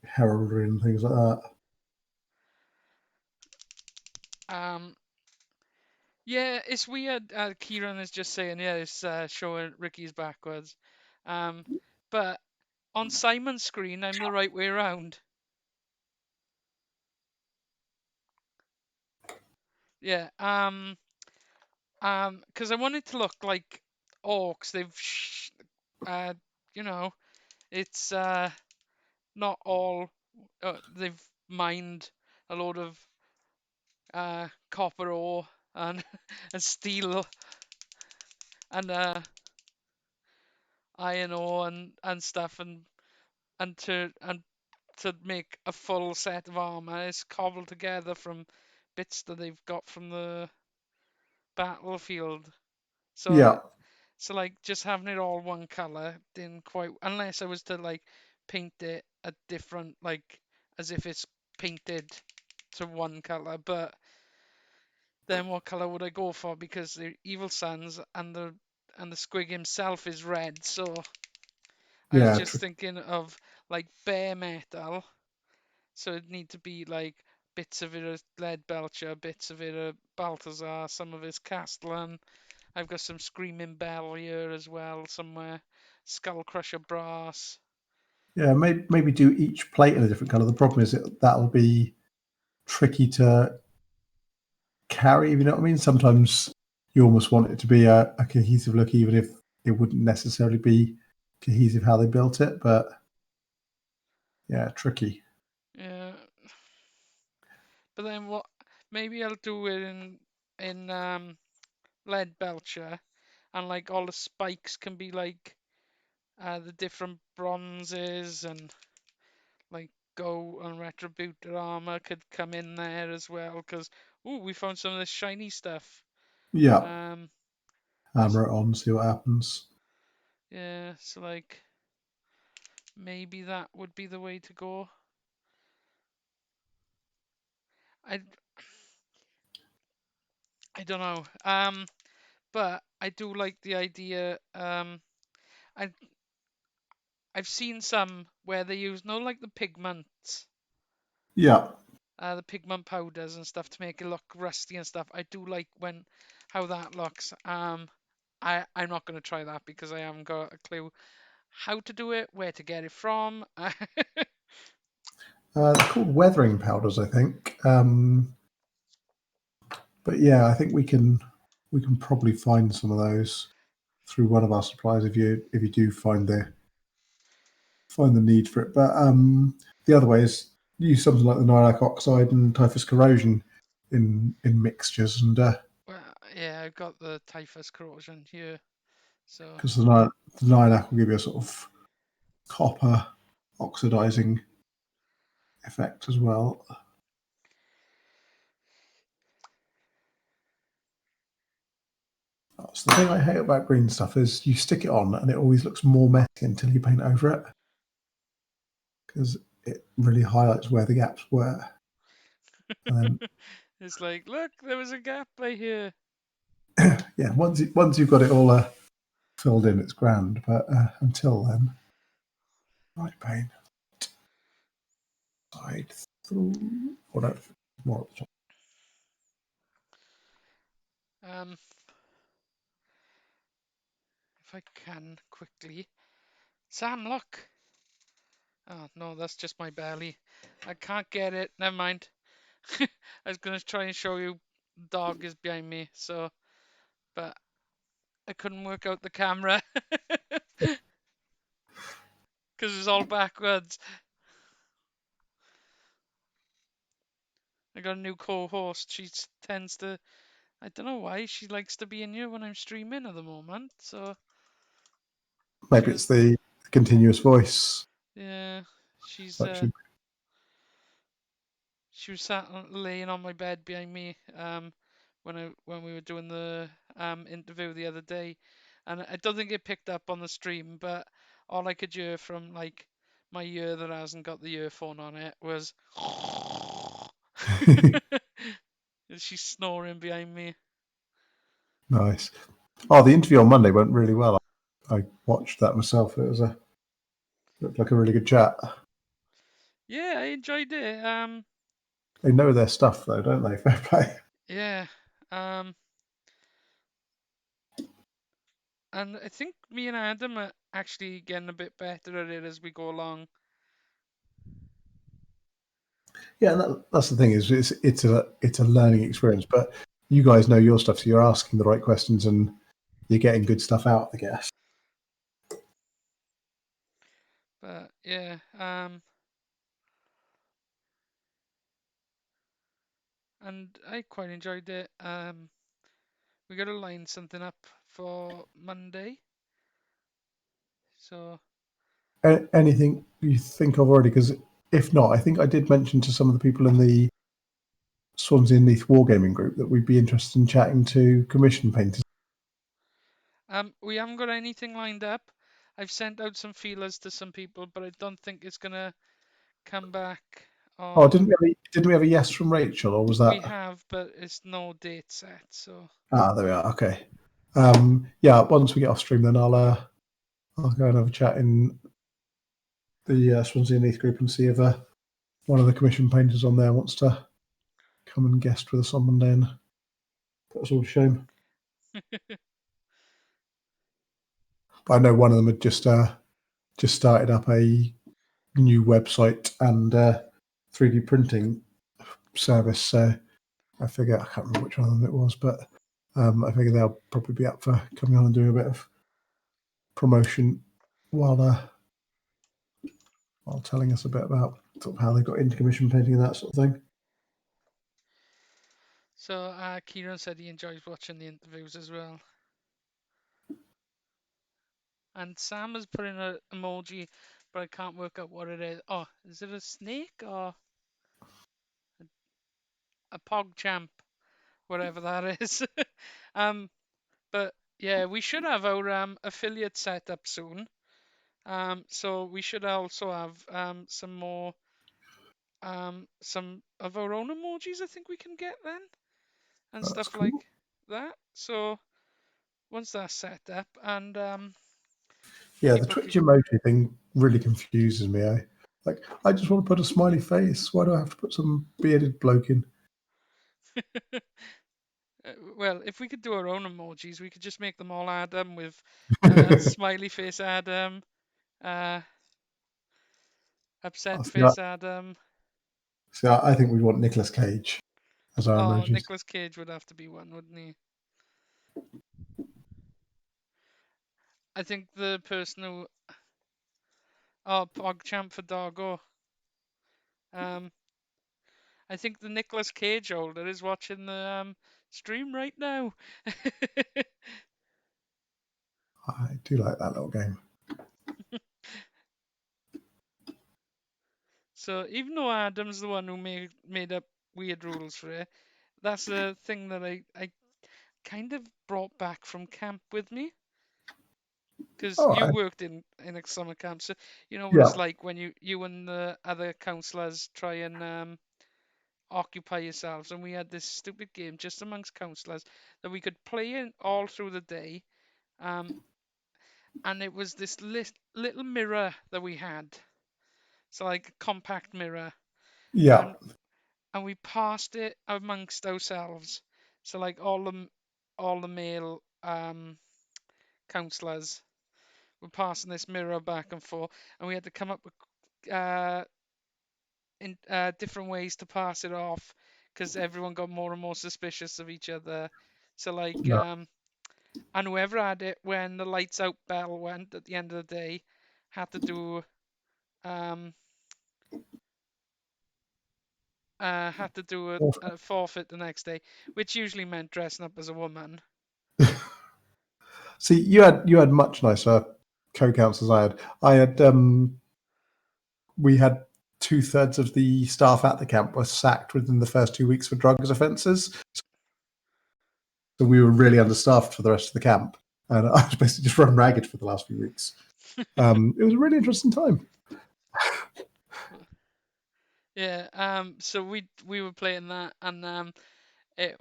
heraldry and things like that. um yeah, it's weird. Kieran is just saying yeah, it's showing Ricky's backwards, um, but on Simon's screen I'm the right way around. Yeah, because I want it to look like orcs. Uh, you know, it's not all. They've mined a load of copper ore and and steel and iron ore and stuff and to make a full set of armor. It's cobbled together from bits that they've got from the battlefield. So Yeah, So like just having it all one color didn't quite unless I was to like paint it a different like as if it's painted to one color, but then what color would I go for? Because the Evil Sons and the Squig himself is red, so I was yeah, just thinking of like bare metal, so it'd need to be like bits of it are lead belcher, bits of it are Balthazar, some of it's Castellan. I've got some Screaming Bell here as well somewhere. Skull Crusher Brass. yeah. Maybe do each plate in a different color. The problem is that'll be tricky to carry. If you know what I mean. Sometimes you almost want it to be a cohesive look, even if it wouldn't necessarily be cohesive how they built it. But yeah, tricky. Yeah. But then what? Maybe I'll do it in lead belcher, and like all the spikes can be like the different bronzes and like go and retributor armor could come in there as well because ooh we found some of this shiny stuff. Yeah, Um, hammer it on, see what happens. yeah, so like maybe that would be the way to go. I I don't know. But I do like the idea. I I've seen some where they use no like Yeah, the pigment powders and stuff to make it look rusty and stuff. I do like when how that looks. I'm not gonna try that because I haven't got a clue how to do it, where to get it from. they're called weathering powders, I think. But yeah, I think we can probably find some of those through one of our suppliers if you do find the need for it. But the other way is use something like the niobium oxide and typhus corrosion in mixtures, and Well, yeah, I've got the typhus corrosion here, so because the niobium will give you a sort of copper oxidizing effect as well. That's the thing I hate about green stuff is you stick it on and it always looks more messy until you paint over it because it really highlights where the gaps were. And it's like, look, there was a gap right here. then, yeah, once you've got it all filled in, it's grand. But until then, right paint side through, or no, more at the top. Um, if I can quickly, Sam, look. Oh no, that's just my belly. I can't get it. Never mind. I was gonna try and show you. Dog is behind me, so but I couldn't work out the camera because it's all backwards. I got a new co-host. She tends to, I don't know why, she likes to be in here when I'm streaming at the moment. So she Maybe was, it's the continuous voice. yeah, she's Actually, she was sat laying on my bed behind me when we were doing the interview the other day, and I don't think it picked up on the stream, but all I could hear from like my ear that hasn't got the earphone on it was she's snoring behind me. nice. Oh, the interview on Monday went really well. I watched that myself. It was looked like a really good chat. Yeah, I enjoyed it. They know their stuff, though, don't they? Fair play. Yeah. Um, and I think me and Adam are actually getting a bit better at it as we go along. Yeah, that's the thing is it's a learning experience, but you guys know your stuff, so you're asking the right questions and you're getting good stuff out. I guess. But yeah, and I quite enjoyed it. We got to line something up for Monday. So Anything you think of already? Because if not, I think I did mention to some of the people in the Swansea and Leith Wargaming group that we'd be interested in chatting to commission painters. we haven't got anything lined up. I've sent out some feelers to some people, but I don't think it's gonna come back. Oh, Or didn't we have a yes from Rachel, or was we that? have, but it's no date set. So Ah, there we are. Okay. Yeah, once we get off stream, then I'll go and have a chat in the Swansea and Leith group and see if one of the commission painters on there wants to come and guest with us on Monday and put us all to shame. But I know one of them had just started up a new website and 3D printing service. So I figure I can't remember which one of them it was, but I figure they'll probably be up for coming on and doing a bit of promotion while while telling us a bit about sort of how they got into commission painting and that sort of thing. so Kieran said he enjoys watching the interviews as well. And Sam has put in an emoji, but I can't work out what it is. Oh, is it a snake or a pog champ? Whatever that is. um, but yeah, we should have our affiliate set up soon. So we should also have some of our own emojis. I think we can get then and That's stuff cool. like that. So once that's set up and Yeah, the people Twitch can. emoji thing really confuses me. I just want to put a smiley face. Why do I have to put some bearded bloke in? Well, if we could do our own emojis, we could just make them all Adam with smiley face Adam, uh, upset See, I, face Adam. I think we'd want Nicolas Cage as our Oh, emojis. Nicolas Cage would have to be one, wouldn't he? I think the person who, oh, PogChamp for Doggo. Um, I think the Nicolas Cage holder is watching the stream right now. I do like that little game. So even though Adam's the one who made up weird rules for it, that's the thing that I kind of brought back from camp with me. Because All you right. worked in a summer camp, so you know what Yeah. it's like when you and the other counsellors try and occupy yourselves. And we had this stupid game just amongst counsellors that we could play in all through the day. Um, and it was this little mirror that we had, so like a compact mirror, Yeah. and we passed it amongst ourselves. So like all the male counsellors were passing this mirror back and forth, and we had to come up with in different ways to pass it off because everyone got more and more suspicious of each other. So like No. And whoever had it when the lights out bell went at the end of the day had to do um a forfeit the next day, which usually meant dressing up as a woman. See, you had much nicer co-counts as I had. We had 2/3 of the staff at the camp were sacked within the first 2 weeks for drugs offences. So we were really understaffed for the rest of the camp, and I was basically just run ragged for the last few weeks. It was a really interesting time. Yeah. So we were playing that, and it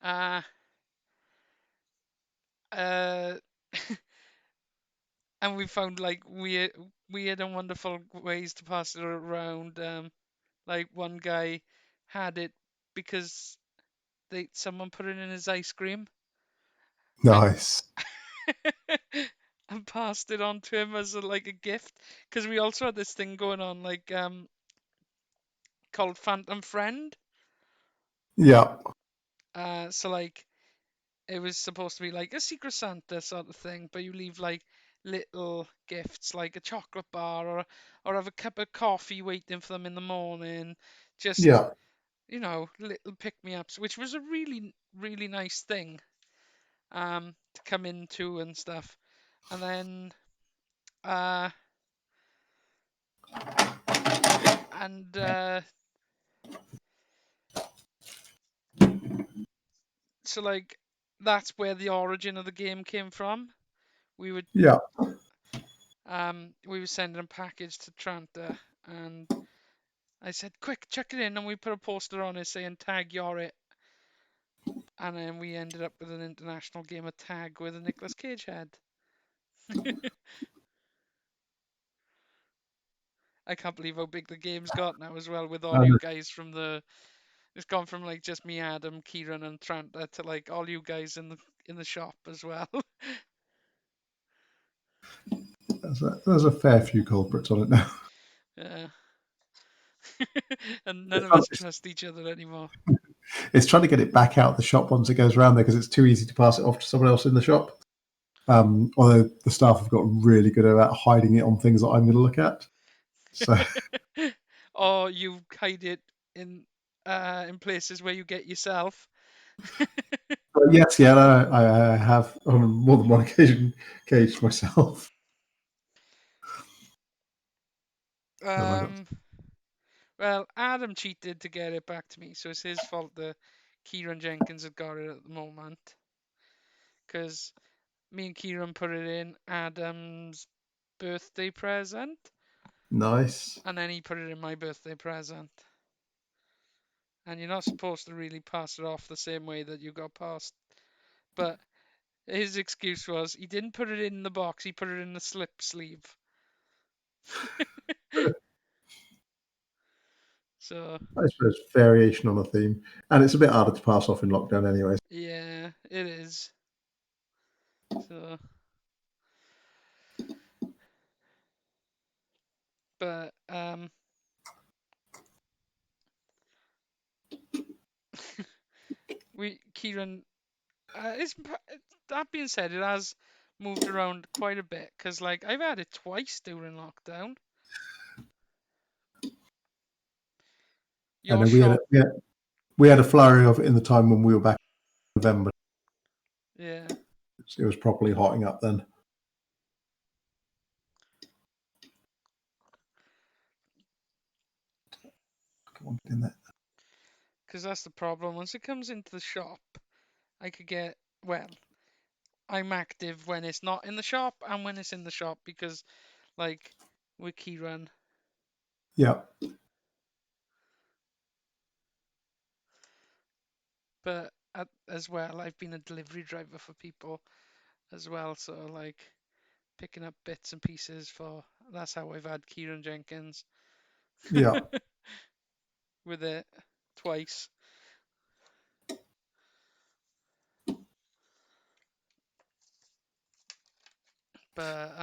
uh uh and we found like weird and wonderful ways to pass it around. Like one guy had it because someone put it in his ice cream and Nice. and passed it on to him as like a gift, because we also had this thing going on like called Phantom Friend. Yeah. So like it was supposed to be like a Secret Santa sort of thing, but you leave like little gifts like a chocolate bar, or have a cup of coffee waiting for them in the morning. Just, Yeah. little pick me ups, which was a really, really nice thing to come into and stuff. And then uh and so like that's where the origin of the game came from. We would Yeah. we were sending a package to Tranta, and I said, "Quick, chuck it in," and we put a poster on it saying "Tag, you're it." And then we ended up with an international game of tag with a Nicolas Cage head. I can't believe how big the game's got now as well, with all you And guys from the. It's gone from like just me, Adam, Kieran, and Tranta to like all you guys in the shop as well. there's a fair few culprits on it now. Yeah. And none of us trust each other anymore. It's trying to get it back out of the shop once it goes around there because it's too easy to pass it off to someone else in the shop. Although the staff have got really good about hiding it on things that I'm going to look at. So Or you hide it in places where you get yourself. yes, yeah, I have on more than one occasion caged myself. Um, well, Adam cheated to get it back to me, so it's his fault that Kieran Jenkins had got it at the moment. Because me and Kieran put it in Adam's birthday present, Nice. and then he put it in my birthday present. And you're not supposed to really pass it off the same way that you got passed. But his excuse was he didn't put it in the box, he put it in the slip sleeve. So, I suppose variation on a theme, and it's a bit harder to pass off in lockdown, anyway. yeah, it is. So, but Kieran, that being said, it has moved around quite a bit, because like I've had it twice during lockdown. I Your know we had a, shop, we had a flurry of it in the time when we were back in November. yeah. It was properly hotting up then. Come on, get in there. Because that's the problem. Once it comes into the shop, I could get, well, I'm active when it's not in the shop and when it's in the shop, because, like, with Keyrun. Yeah, But as well, I've been a delivery driver for people as well, so, like, picking up bits and pieces for. That's how I've had Kieran Jenkins yeah. with it twice. But,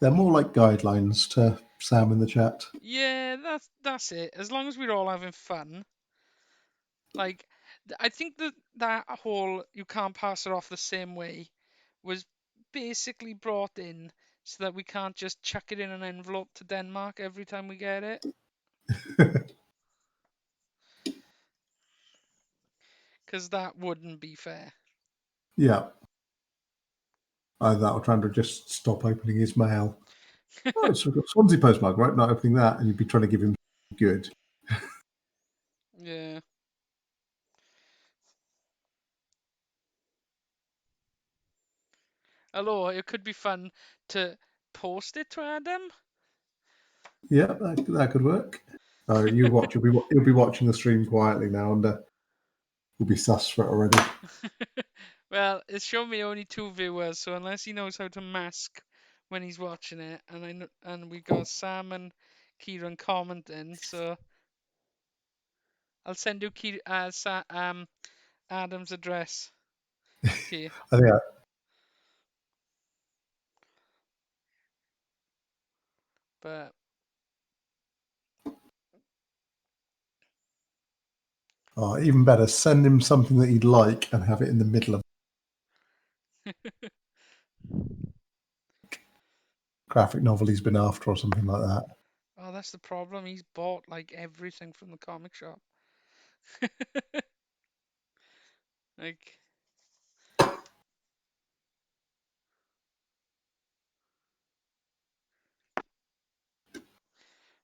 They're more like guidelines to Sam in the chat. yeah, that's it. As long as we're all having fun. Like, I think that whole you can't pass it off the same way was basically brought in so that we can't just chuck it in an envelope to Denmark every time we get it, because that wouldn't be fair. Yeah. Either that or trying to just stop opening his mail. Oh, so we've got Swansea postmark, right? Not opening that, and you'd be trying to give him good. Yeah. Although it could be fun to post it to Adam. Yeah, that could work. You watch. You'll be watching the stream quietly now, and we'll be sus for it already. Well, it's shown me only 2 viewers, so unless he knows how to mask when he's watching it, and we got Sam and Kieran commenting, so I'll send you Adam's address. Okay. I think. But Even better, send him something that he'd like and have it in the middle of graphic novel he's been after or something like that. oh, that's the problem. He's bought like everything from the comic shop. Like,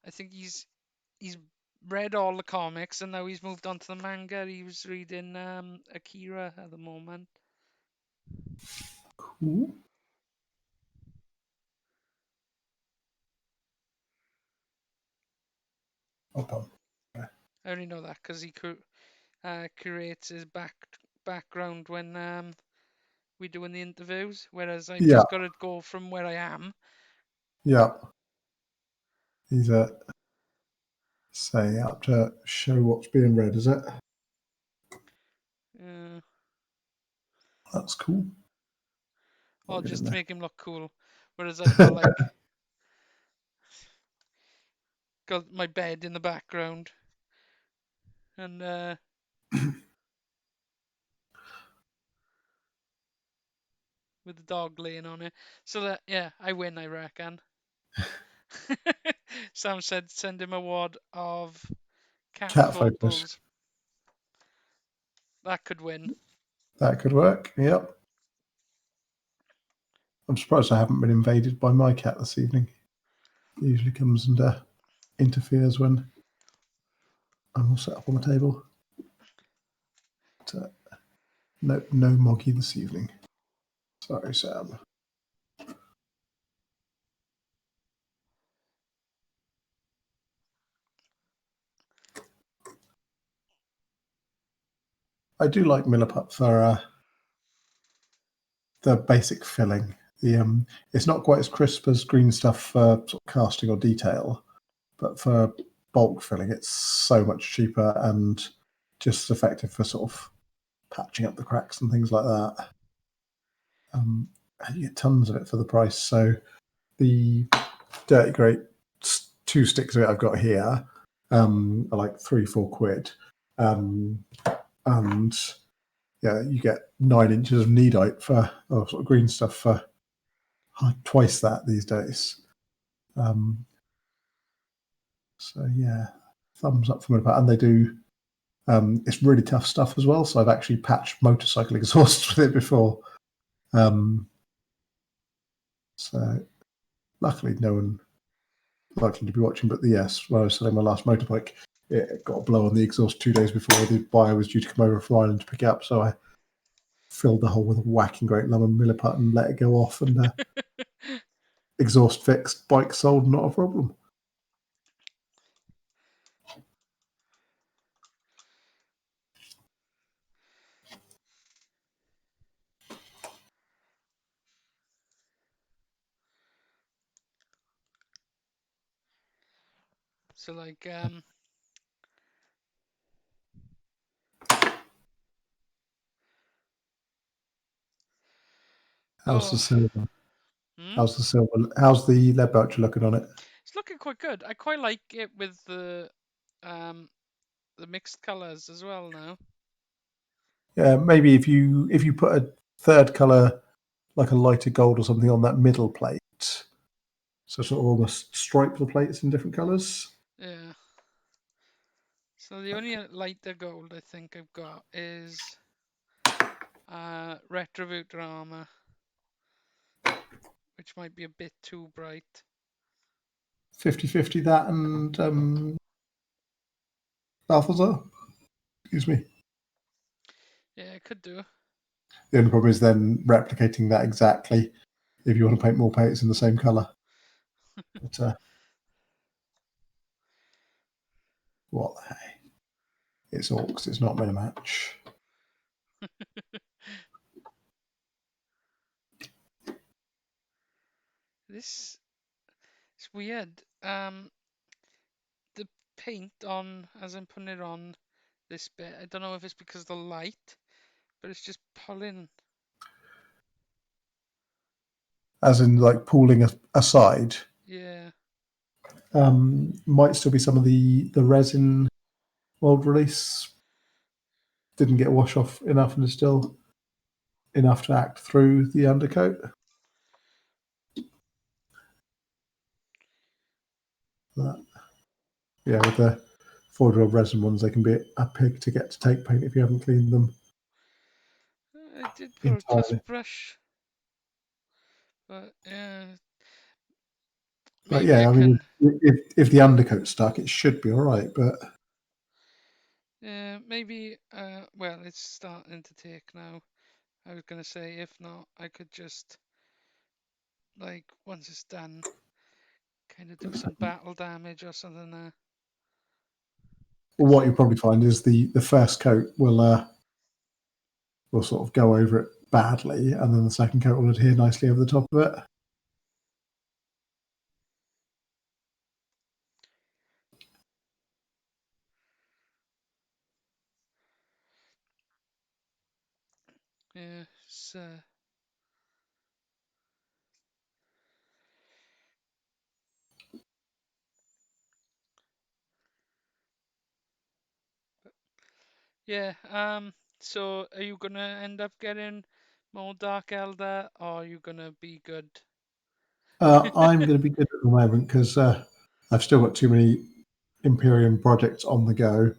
I think he's read all the comics and now he's moved on to the manga. He was reading Akira at the moment. Cool. Hold on. I only know that because he curates his background when we doing the interviews, whereas I've Yeah, just got to go from where I am. yeah. He's say up to show what's being read, is it? That's cool. Or just to There. make him look cool. Whereas I've got like got my bed in the background and with the dog laying on it. So that yeah, I win, I reckon. Sam said send him a wad of cat Cat photos. photos. That could win. That could work. Yep. I'm surprised I haven't been invaded by my cat this evening. He usually comes and interferes when I'm all set up on the table. But, no Moggy this evening. Sorry, Sam. I do like Milliput for the basic filling. It's not quite as crisp as green stuff for sort of casting or detail, but for bulk filling, it's so much cheaper and just as effective for sort of patching up the cracks and things like that. And you get tons of it for the price. So the Dirty Great 2 sticks of it I've got here are like £3-4. And yeah, you get 9 inches of needite for or sort of green stuff for twice that these days. So yeah, thumbs up from it. And they do. It's really tough stuff as well. So I've actually patched motorcycle exhausts with it before. So luckily, no one likely to be watching. But yes, when I was selling my last motorbike, it got a blow on the exhaust 2 days before the buyer was due to come over from Ireland to pick it up. So I filled the hole with a whacking great lump of Milliput and let it go off, and exhaust fixed, bike sold, not a problem. So like How's the silver? hmm? How's the silver? How's the lead voucher looking on it? It's looking quite good. I quite like it with the mixed colours as well now. Yeah, maybe if you put a third color, like a lighter gold or something, on that middle plate, so sort of almost stripe the plates in different colors. Yeah. So the only lighter gold I think I've got is Retributor armor, which might be a bit too bright. 50-50 that and Balthazar. Excuse me. Yeah, I could do. The only problem is then replicating that exactly if you want to paint more plates in the same color. But what the hey? It's orcs. It's not Minimatch. This it's weird. The paint on as I'm putting it on this bit, I don't know if it's because of the light, but it's just pulling. As in, like pooling aside. Yeah. Might still be some of the resin world release didn't get wash off enough and is still enough to act through the undercoat. But, yeah, with the 4-drop resin ones, they can be a pig to get to take paint if you haven't cleaned them I did put a entirely. toothbrush, but yeah, But maybe I yeah, I mean, can. if the undercoat's stuck, it should be all right. But Yeah, maybe. Well, it's starting to take now. I was gonna say if not, I could just like once it's done, kind of do some battle damage or something there. what you'll probably find is the first coat will sort of go over it badly, and then the second coat will adhere nicely over the top of it. Yeah, so yeah. So are you gonna end up getting more Dark Elder, or are you gonna be good? I'm going to be good at the moment because I've still got too many Imperium projects on the go,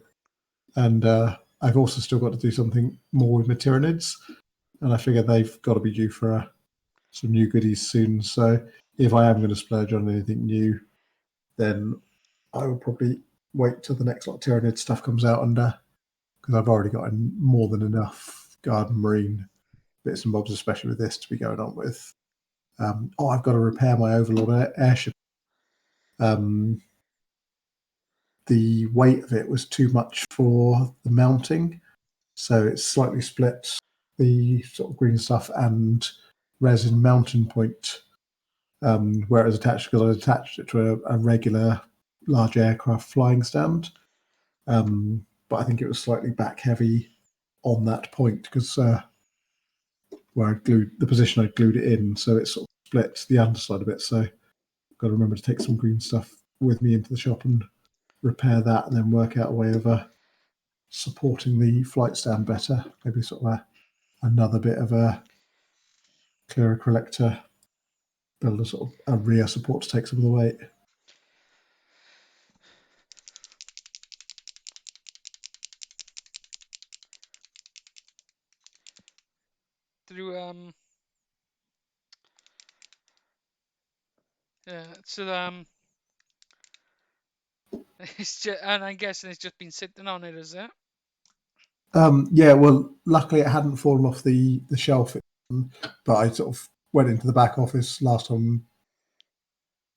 and I've also still got to do something more with my Tyranids, and I figure they've got to be due for some new goodies soon. So if I am going to splurge on anything new, then I will probably wait till the next lot of Tyranid stuff comes out, and because I've already got more than enough Garden Marine bits and bobs, especially with this to be going on with. I've got to repair my Overlord airship. Um, the weight of it was too much for the mounting, so it's slightly split the sort of green stuff and resin mounting point where it was attached, because I attached it to a regular large aircraft flying stand. But I think it was slightly back heavy on that point because where I glued the position I glued it in, so it sort of split the underside a bit. So I've got to remember to take some green stuff with me into the shop and repair that, and then work out a way of supporting the flight stand better. Maybe sort of another bit of a clearer collector, build a sort of a rear support to take some of the weight. Through yeah. So it's just, and I'm guessing it's just been sitting on it, is it? Yeah, well, luckily it hadn't fallen off the shelf, but I sort of went into the back office last time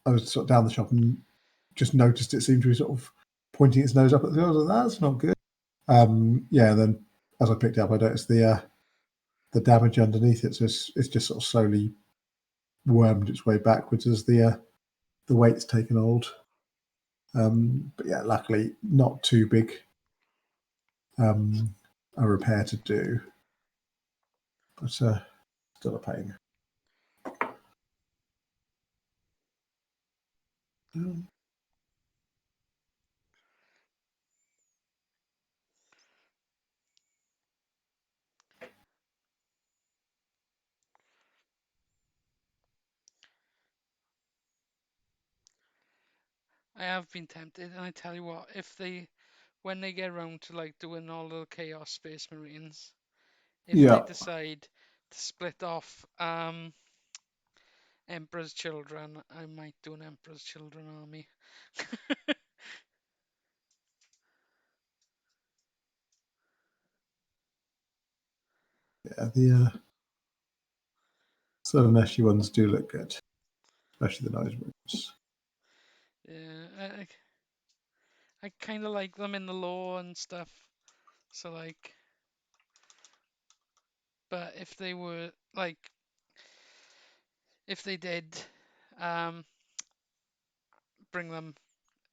I was sort of down the shop and just noticed it seemed to be sort of pointing its nose up at the I was like, that's not good. Yeah, and then as I picked it up, I noticed the damage underneath it, so it's just sort of slowly wormed its way backwards as the weight's taken hold. But yeah, luckily not too big a repair to do, but still a pain. I have been tempted, and I tell you what, when they get around to like doing all the Chaos Space Marines, if they Yeah, decide to split off Emperor's Children, I might do an Emperor's Children army. yeah. The sort of Neshy ones do look good, especially the noise rooms. Yeah, I kind of like them in the lore and stuff. So like, but if they were like, if they did, um, bring them,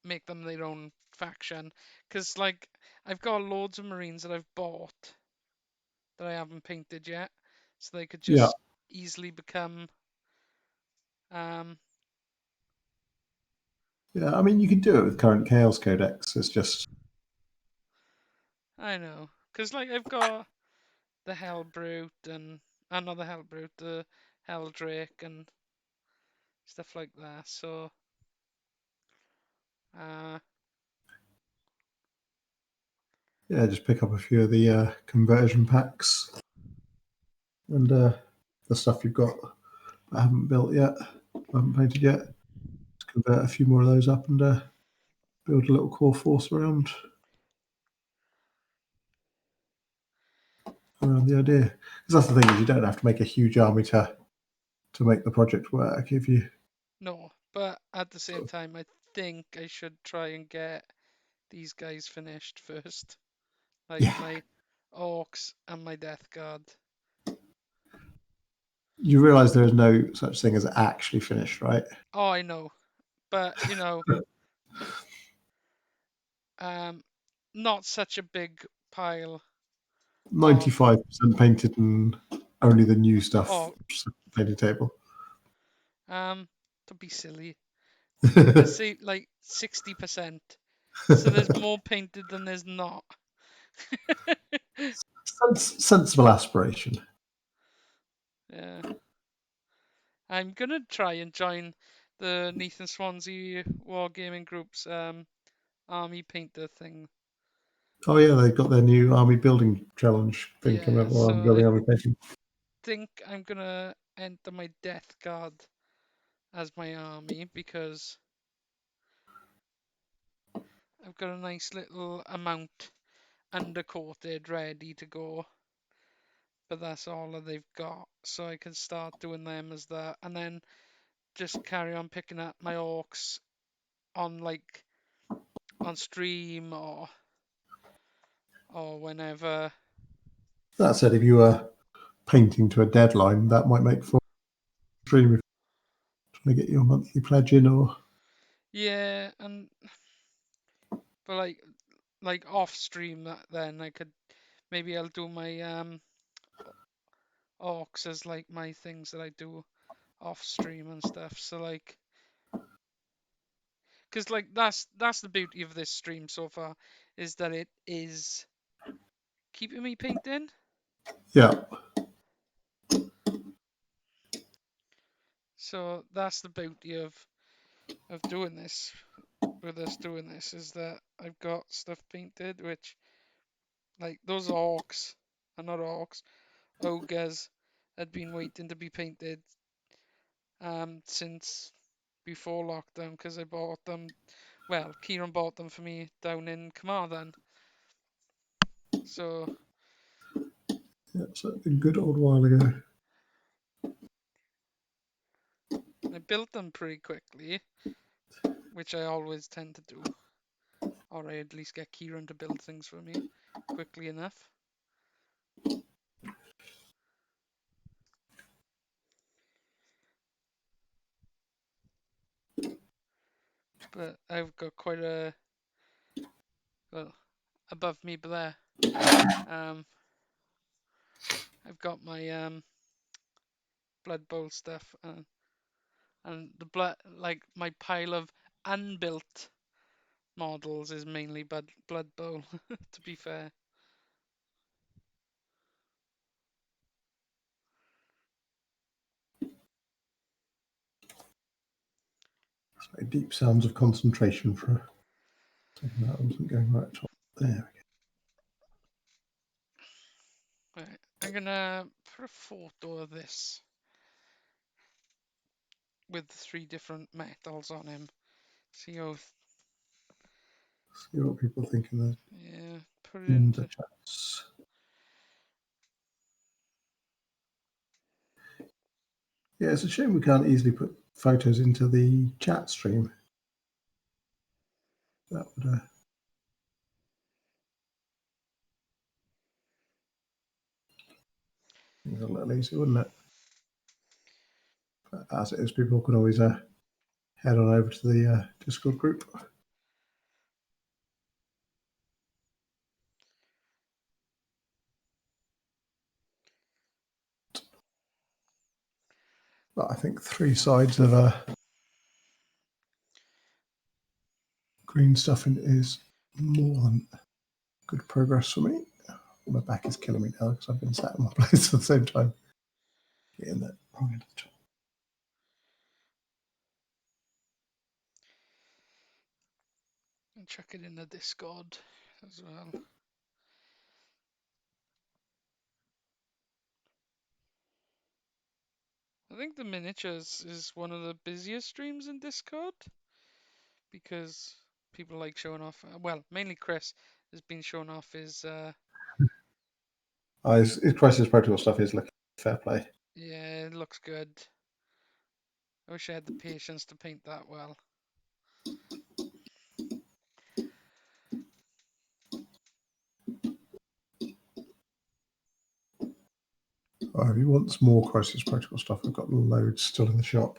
make them their own faction, because like I've got loads of Marines that I've bought that I haven't painted yet, so they could Yeah, just easily become. Um, yeah. I mean, you can do it with current Chaos Codex. It's just I know, because like I've got the Hell Brute and not the Hell Brute, the Hell Drake and stuff like that. So, uh, yeah, just pick up a few of the conversion packs and the stuff you've got that haven't built yet, haven't painted yet. Just convert a few more of those up and build a little core force around the idea. Because that's the thing, is you don't have to make a huge army to make the project work. If you no, but at the same time, I think I should try and get these guys finished first, like yeah, my Orcs and my Death Guard. you realise there is no such thing as actually finished, right? Oh, I know, but um, not such a big pile of 95% painted and only the new stuff oh, painted table. to be silly. Let's say like 60%. So there's more painted than there's not. Sensible aspiration. Yeah. I'm gonna try and join the Nathan Swansea Wargaming Group's army painter thing. Oh yeah, they've got their new army building challenge thing coming Yeah, up. Or so I building army painting. think I'm gonna enter my Death Guard as my army because I've got a nice little amount undercoated ready to go. But that's all that they've got, so I can start doing them as that, and then just carry on picking up my orcs on like on stream or whenever. That said, if you were painting to a deadline, that might make for stream if you want to get your monthly pledge in. Or Yeah, and but like off stream that then I could maybe I'll do my orcs as like my things that I do off stream and stuff. So like, because like that's the beauty of this stream so far is that it is keeping me painting. yeah, So that's the beauty of doing this with us doing this is that I've got stuff painted which like those orcs are not orcs, ogres had been waiting to be painted since before lockdown because I bought them. Well, Kieran bought them for me down in Carmarthen. So yeah, so a good old while ago. I built them pretty quickly, which I always tend to do, or I at least get Kieran to build things for me quickly enough. But I've got quite a well above me there. Um, I've got my Blood Bowl stuff and the blood like my pile of unbuilt models is mainly Blood Bowl. To be fair, Very deep sounds of concentration for a second. That wasn't going right top. There we go. Right, I'm gonna put a photo of this with the 3 different metals on him. See how, See what people think yeah, put it in the into. chats. Yeah, it's a shame we can't easily put photos into the chat stream. That would be a little easy, wouldn't it? But as it is, people can always head on over to the Discord group. But I think 3 sides of green stuff is more than good progress for me. My back is killing me now because I've been sat in my place at the same time. Getting that wrong end of the job. And chuck it in the Discord as well. I think the miniatures is one of the busiest streams in Discord because people like showing off. Well, mainly Chris has been showing off his. His Crisis Protocol stuff is looking fair play. Yeah, it looks good. I wish I had the patience to paint that well. If he wants more Crisis Protocol stuff, I've got loads still in the shop.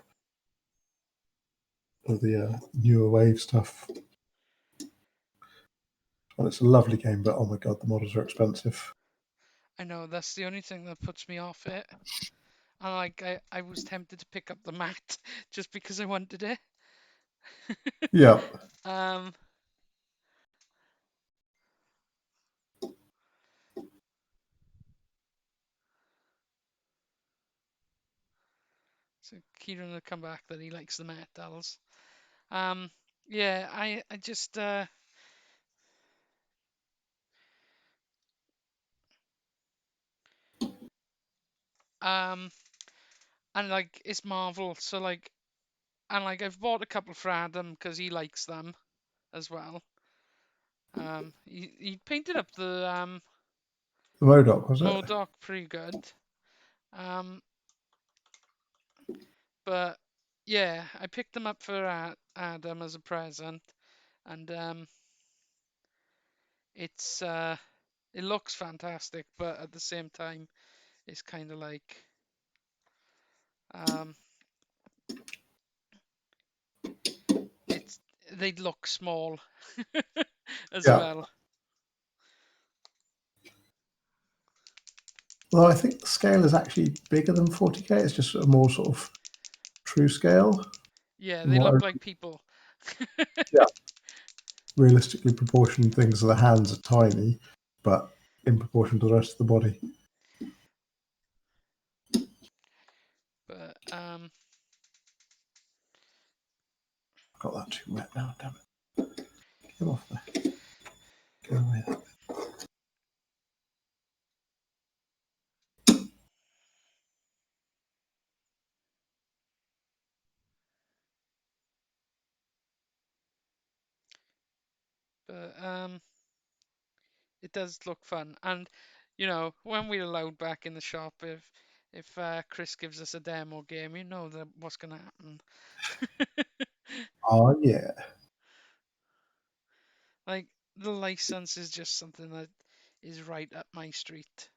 Of the newer wave stuff. Well, it's a lovely game, but oh my god, the models are expensive. I know, that's the only thing that puts me off it. And like, I was tempted to pick up the mat just because I wanted it. Yeah. So Kieran will come back that he likes the metals. Yeah, I just and like it's Marvel, so like, and like I've bought a couple for Adam because he likes them as well. He painted up the The Modoc, was it? Modoc pretty good. But yeah, I picked them up for Adam as a present, and it's it looks fantastic, but at the same time, it's kind of like it's they look small as Yeah. well. Well, I think the scale is actually bigger than 40k. It's just a more sort of true scale. Yeah, they More look like people. yeah. Realistically proportioned things. So the hands are tiny, but in proportion to the rest of the body. But Got that too wet now, damn it. Get off there. Go away. but it does look fun, and you know when we're allowed back in the shop, if Chris gives us a demo game, you know that what's gonna happen. Oh yeah. Like the license is just something that is right up my street.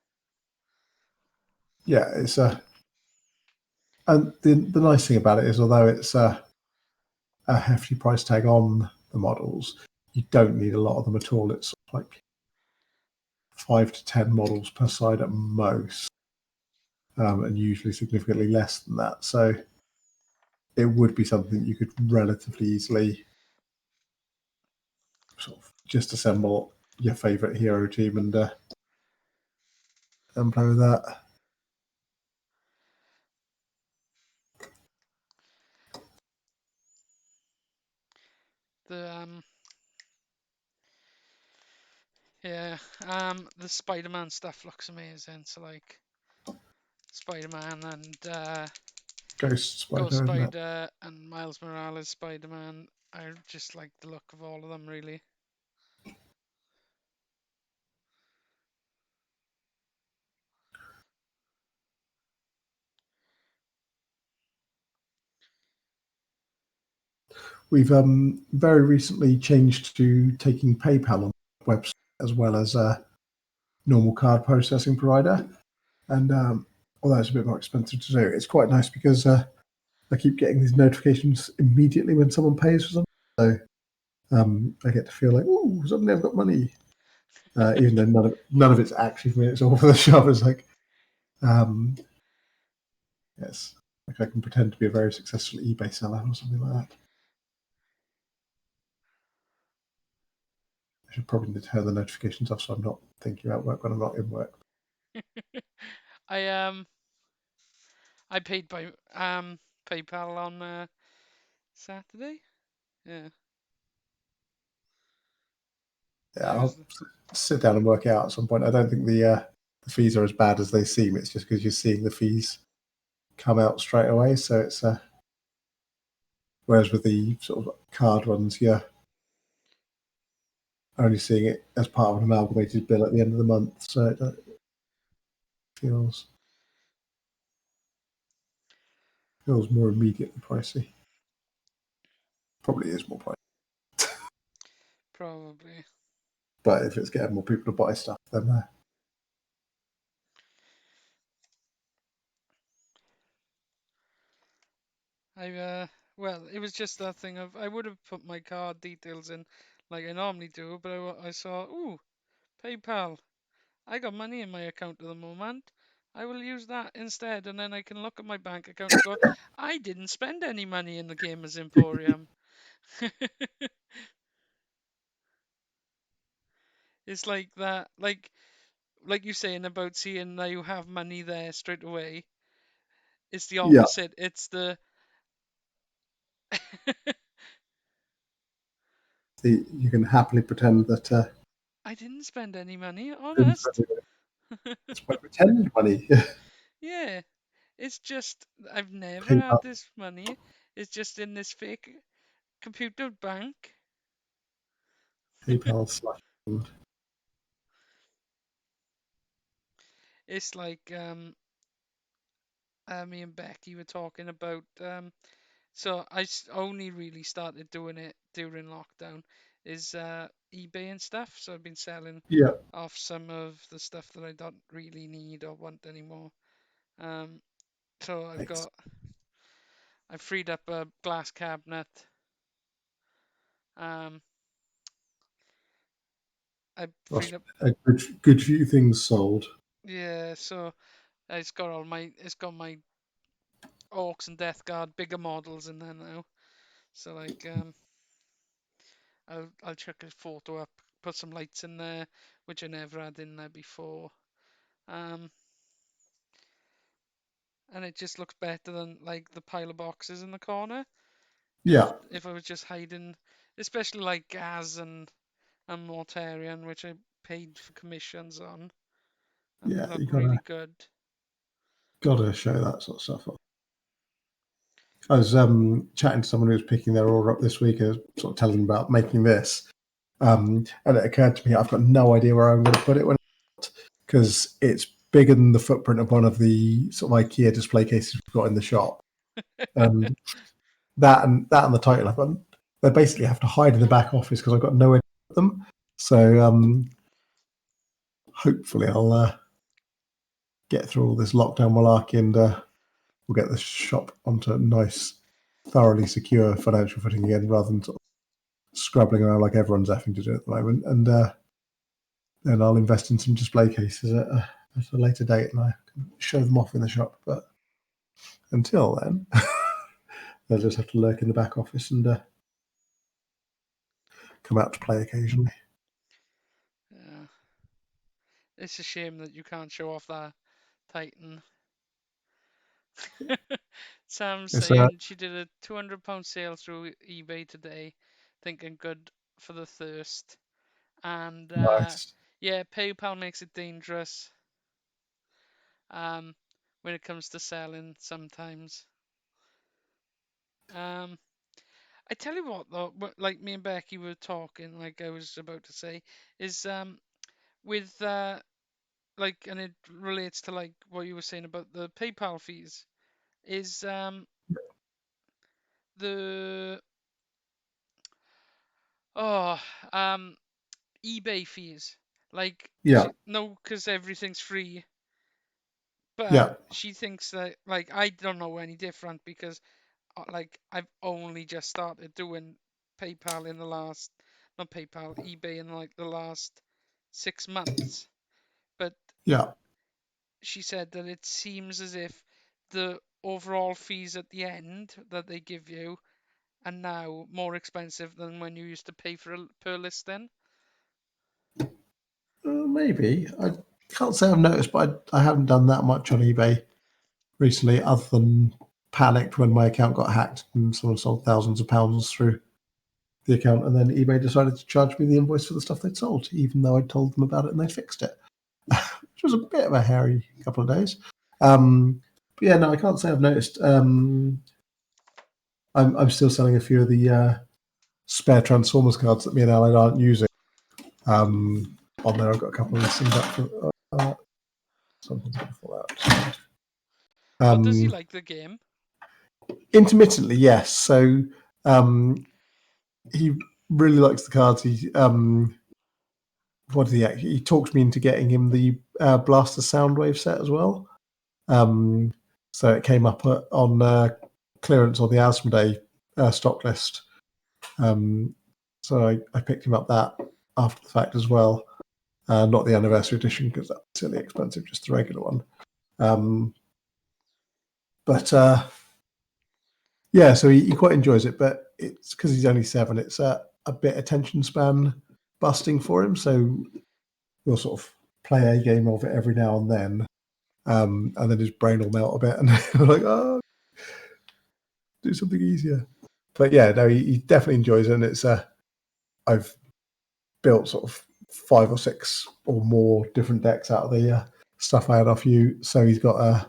Yeah, it's and the nice thing about it is although it's a hefty price tag on the models, you don't need a lot of them at all. It's like 5 to 10 models per side at most, and usually significantly less than that. So it would be something you could relatively easily sort of just assemble your favorite hero team and play with that. The yeah, the Spider-Man stuff looks amazing. So like Spider-Man and Ghost Ghost Spider, isn't it? Spider and Miles Morales Spider-Man. I just like the look of all of them really. We've very recently changed to taking PayPal on the website as well as a normal card processing provider. And although it's a bit more expensive to do, it's quite nice because I keep getting these notifications immediately when someone pays for something. So I get to feel like, oh, suddenly I've got money. Even though none of it's actually for me, it's all for the shop. It's like, yes, like I can pretend to be a very successful eBay seller or something like that. I should probably turn the notifications off so I'm not thinking about work when I'm not in work. I I paid by PayPal on Saturday. Yeah, Yeah, I I'll was sit down and work it out at some point. I don't think the fees are as bad as they seem. It's just because you're seeing the fees come out straight away. So it's whereas with the sort of card ones, you're only seeing it as part of an amalgamated bill at the end of the month. So it feels feels more immediately pricey. Probably is more pricey, probably. but if it's getting more people to buy stuff, then I well, it was just that thing of I would have put my card details in like I normally do, but I saw, ooh, PayPal. I got money in my account at the moment. I will use that instead, and then I can look at my bank account and go, I didn't spend any money in the Gamers Emporium. It's like that, like you saying about seeing that you have money there straight away. It's the yeah, opposite. It's the you can happily pretend that I didn't spend any money, didn't honest. spend it. It's my pretend money. Yeah, it's just I've never had PayPal, this money. It's just in this fake computer bank. PayPal slash. It's like me and Becky were talking about. So only really started doing it during lockdown is eBay and stuff. So I've been selling Yeah, off some of the stuff that I don't really need or want anymore. Um, so makes I freed up a glass cabinet. Um, I that's freed up, a good few things sold. yeah. So it's got my Orcs and Death Guard bigger models in there now. So like I'll check a photo up, put some lights in there, which I never had in there before. Um, and it just looks better than like the pile of boxes in the corner. Yeah, If I was just hiding, especially like Gaz and Mortarion, which I paid for commissions on, and they yeah, look you really good. gotta show that sort of stuff off. I was chatting to someone who was picking their order up this week and sort of telling them about making this. And it occurred to me I've got no idea where I'm going to put it when because it's bigger than the footprint of one of the sort of IKEA display cases we've got in the shop. And that and the title, they basically have to hide in the back office because I've got nowhere to put them. So hopefully I'll get through all this lockdown malarkey and we'll get the shop onto a nice, thoroughly secure financial footing again rather than sort of scrabbling around like everyone's having to do at the moment. And then I'll invest in some display cases at a later date and I can show them off in the shop. But until then, they'll just have to lurk in the back office and come out to play occasionally. Yeah, it's a shame that you can't show off that Titan. Sam's It's saying she did a £200 sale through eBay today. thinking good for the thirst. And Nice. yeah, PayPal makes it dangerous when it comes to selling sometimes. I tell you what though, like me and Becky were talking, like I was about to say, is with like, and it relates to like what you were saying about the PayPal fees, is the oh eBay fees. Like Yeah. no, because everything's free, but Yeah. she thinks that like I don't know any different because like I've only just started doing PayPal in the last, not PayPal, eBay in like the last 6 months. But Yeah. she said that it seems as if the overall fees at the end that they give you are now more expensive than when you used to pay for a per listing. Maybe. I can't say I've noticed, but I haven't done that much on eBay recently, other than panicked when my account got hacked and someone sold thousands of pounds through the account, and then eBay decided to charge me the invoice for the stuff they'd sold, even though I'd told them about it and they fixed it, which was a bit of a hairy couple of days. But yeah, no, I can't say I've noticed. I'm still selling a few of the spare Transformers cards that me and Alan aren't using. On there, I've got a couple of listings up for. Something's going to fall out. Oh, does he like the game? Intermittently, yes. So he really likes the cards. What did he talked me into getting him the Blaster Soundwave set as well. So it came up on clearance on the Asmodee stock list. So I picked him up that after the fact as well. Not the anniversary edition because that's silly expensive, just the regular one. But yeah, so he quite enjoys it, but it's because he's only 7. It's a bit attention span busting for him. So we'll sort of play a game of it every now and then, and then his brain will melt a bit, and we're like, oh, do something easier. But yeah, no, he definitely enjoys it, and it's I've built sort of 5 or 6 or more different decks out of the stuff I had off you. So he's got a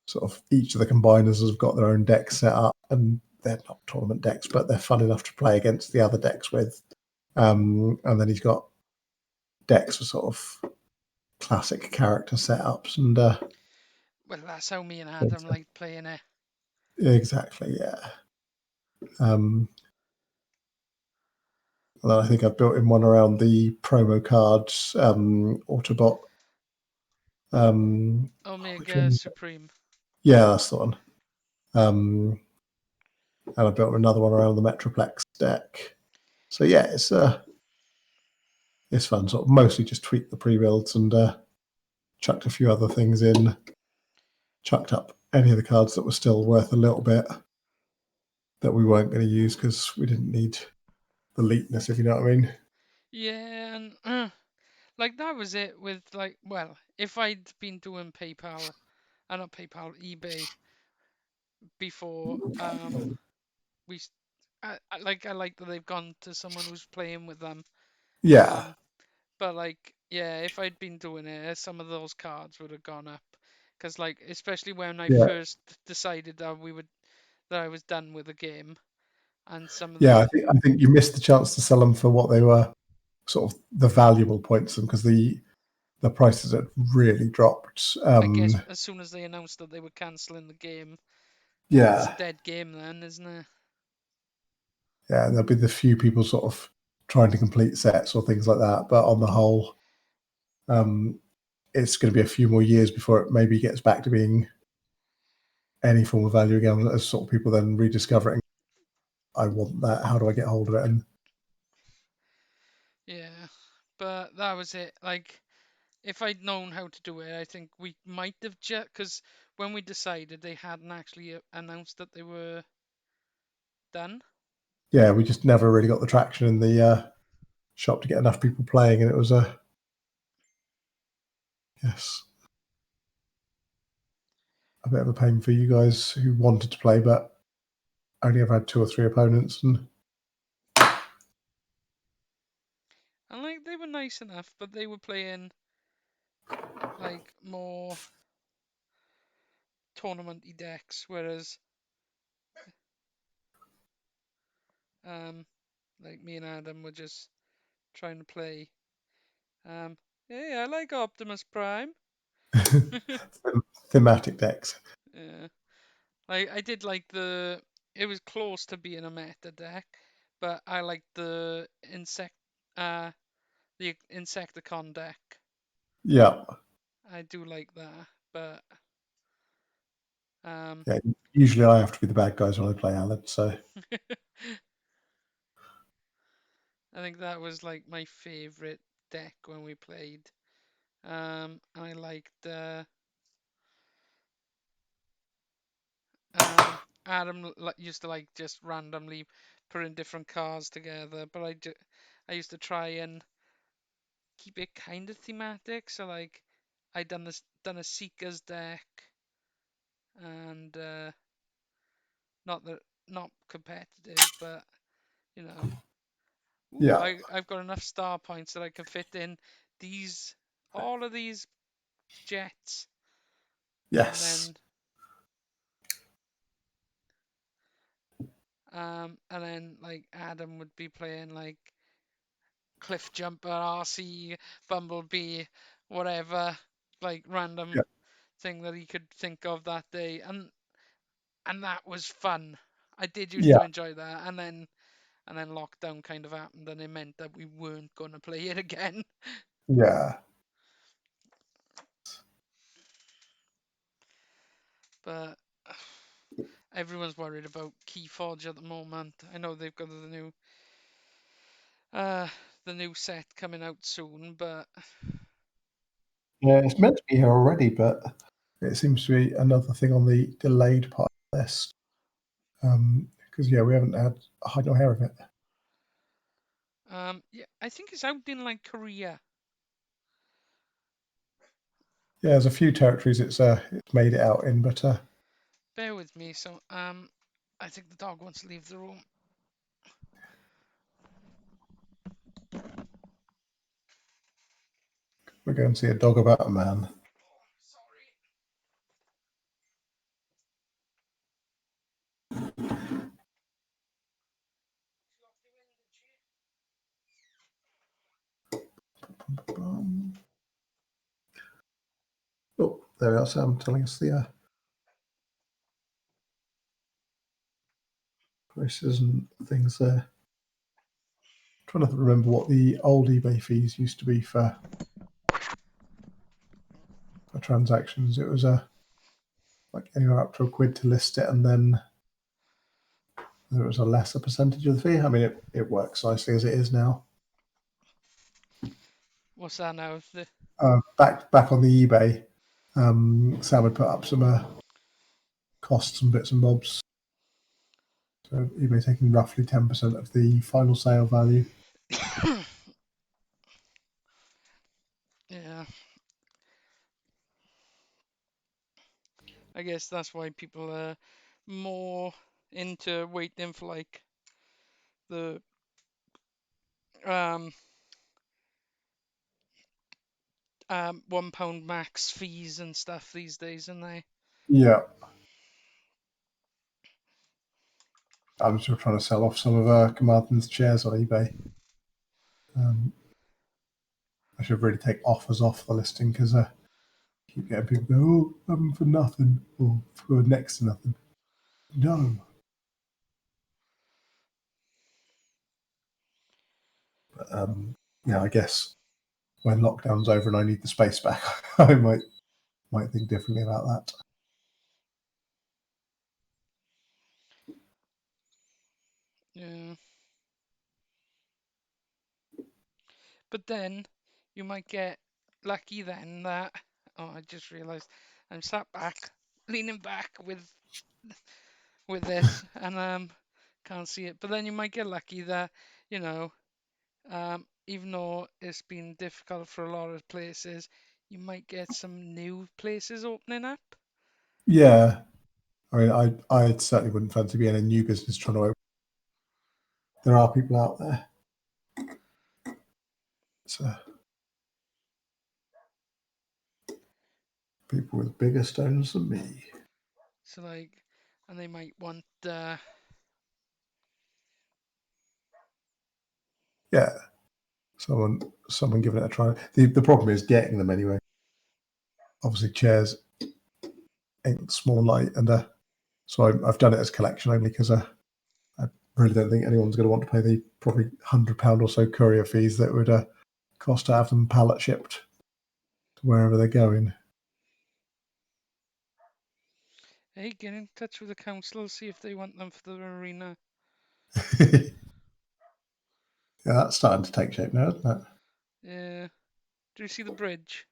sort of each of the combiners has got their own deck set up, and they're not tournament decks, but they're fun enough to play against the other decks with. And then he's got decks for sort of classic character setups, and Well, that's how me and Adam like playing it. exactly, yeah. And then I think I've built in one around the promo cards, Autobot. Omega Supreme. Yeah, that's the one. And I built another one around the Metroplex deck. So yeah, it's fun. Sort of mostly just tweak the pre-builds and chucked a few other things in. Chucked up any of the cards that were still worth a little bit that we weren't going to use because we didn't need the leakness, if you know what I mean. Yeah, and like that was it with like, well, if I'd been doing PayPal, not PayPal, eBay before, we, I like that they've gone to someone who's playing with them. Yeah, But like, yeah, if I'd been doing it, some of those cards would have gone up, because like, especially when I yeah, first decided that I was done with the game, and some of yeah. the, I think you missed the chance to sell them for what they were, sort of the valuable points, them because the prices had really dropped. I guess as soon as they announced that they were cancelling the game, it's a Yeah, dead game then, isn't it? yeah. And there'll be the few people sort of trying to complete sets or things like that. But on the whole, it's going to be a few more years before it maybe gets back to being any form of value again. As sort of people then rediscovering, I want that. How do I get hold of it? And Yeah, but that was it. Like, if I'd known how to do it, I think we might have just, because when we decided, they hadn't actually announced that they were done. yeah, we just never really got the traction in the shop to get enough people playing, and it was a yes, a bit of a pain for you guys who wanted to play but only ever had 2 or 3 opponents. And they were nice enough, but they were playing like more tournament-y decks, whereas like me and Adam were just trying to play. Hey, I like Optimus Prime. Thematic decks. Yeah, I did like it was close to being a meta deck, but I liked the Insecticon deck. Yeah. I do like that, but Yeah. Usually I have to be the bad guys when I play Alan, so I think that was like my favorite deck when we played. I liked Adam used to like just randomly putting different cards together, but I used to try and keep it kind of thematic. So like I done a Seekers deck, and not that not competitive, but you know, ooh, yeah. I've got enough star points that I can fit in these all of these jets, and Yes. then like Adam would be playing like Cliff Jumper, RC, Bumblebee, whatever, like random Yeah. thing that he could think of that day, and that was fun. I did used Yeah. to enjoy that, and then lockdown kind of happened, and it meant that we weren't going to play it again. Yeah. But everyone's worried about Keyforge at the moment. I know they've got uh the new set coming out soon, but Yeah. It's meant to be here already, but it seems to be another thing on the delayed part of the list. Because yeah, we haven't had a hide nor hair of it. yeah, I think it's out in like Korea. Yeah, there's a few territories it's made it out in, but Bear with me. So I think the dog wants to leave the room. we're going to see a dog about a man. Sorry. Oh, there we are, Sam telling us the prices and things there. Trying to remember what the old eBay fees used to be for transactions. It was like anywhere up to £1 to list it, and then there was a lesser percentage of the fee. I mean, it works nicely as it is now. What's that now? Back on the eBay, Sam had put up some costs and bits and bobs. So eBay taking roughly 10% of the final sale value. Yeah, I guess that's why people are more into waiting for like the um £1 max fees and stuff these days, and they. Yeah, I'm still trying to sell off some of Commandant's chairs on eBay. I should really take offers off the listing because I keep getting people go, oh, have them for nothing or for next to nothing. No. But, I guess when lockdown's over and I need the space back, I might think differently about that. Yeah. But then you might get lucky then that, oh, I just realised I'm sat back, leaning back with this, and can't see it. But then you might get lucky that, you know, even though it's been difficult for a lot of places, you might get some new places opening up. Yeah. I mean, I certainly wouldn't fancy being a new business trying to open. There are people out there. People with bigger stones than me. So like, and they might want Yeah, someone giving it a try. The problem is getting them anyway. Obviously, chairs ain't small light, and so I've done it as collection only because I really don't think anyone's going to want to pay the probably £100 or so courier fees that would cost to have them pallet shipped to wherever they're going. hey, get in touch with the council, see if they want them for the arena. Yeah, that's starting to take shape now, isn't it? Yeah. Do you see the bridge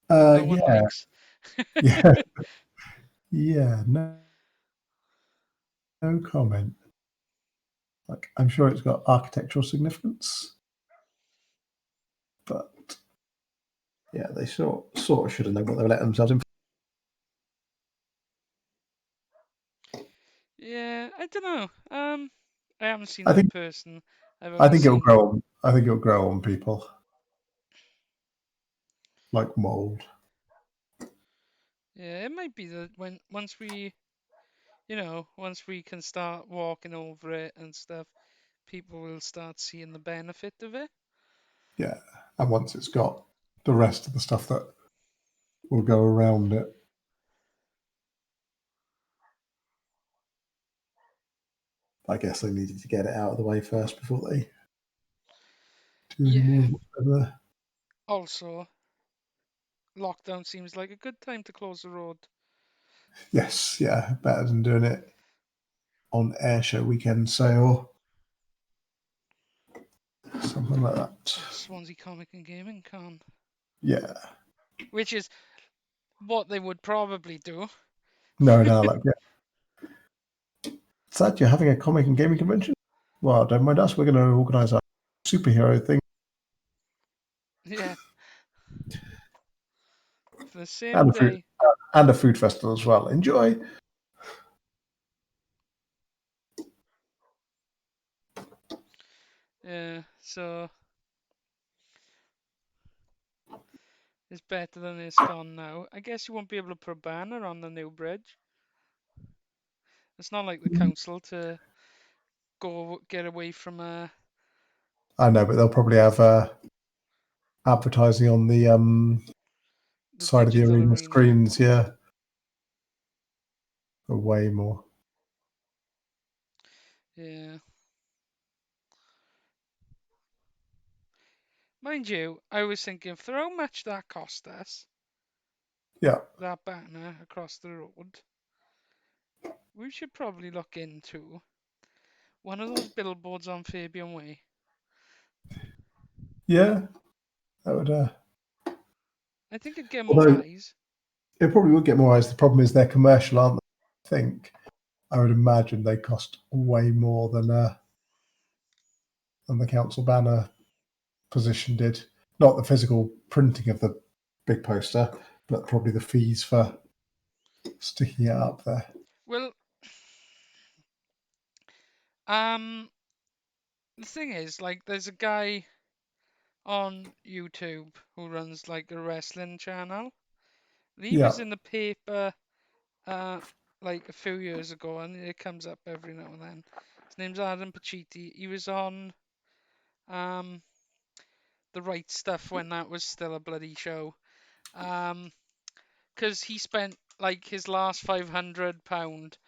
that no one Yeah, likes? yeah, yeah. No comment. Like, I'm sure it's got architectural significance, but yeah, they sort of should have known what they were letting themselves in. Yeah, I don't know. I haven't seen I it in think person. I've I only think it'll seen. grow on. I think it'll grow on people like mold. Yeah, it might be that once we, once we can start walking over it and stuff, people will start seeing the benefit of it. Yeah, and once it's got the rest of the stuff that will go around it. I guess they needed to get it out of the way first before they do any Yeah. more. Whatever. Also, lockdown seems like a good time to close the road. Yes, yeah, better than doing it on airshow weekend sale, something like that. Or Swansea Comic and Gaming Con. Yeah, Which is what they would probably do. no, like yeah. Sad you're having a comic and gaming convention. Well, don't mind us. We're going to organise a superhero thing Yeah. For the same and day. a food festival as well. Enjoy. Yeah. So it's better than it's gone now. I guess you won't be able to put a banner on the new bridge. It's not like the council to go get away from I know, but they'll probably have advertising on the the side of the digital arena arena. screens. Yeah, way more. Yeah. Mind you, I was thinking for how much that cost us, Yeah, that banner across the road, we should probably look into one of those billboards on Fabian Way. yeah, that would. I think it'd get more Although eyes. it probably would get more eyes. The problem is they're commercial, aren't they? I think I would imagine they cost way more than the council banner position did. Not the physical printing of the big poster, but probably the fees for sticking it up there. Well, the thing is, like, there's a guy on YouTube who runs like a wrestling channel. He Yeah, was in the paper uh like a few years ago, and it comes up every now and then. His name's Adam Pacitti. He was on um the right stuff when that was still a bloody show. Because he spent like his last £500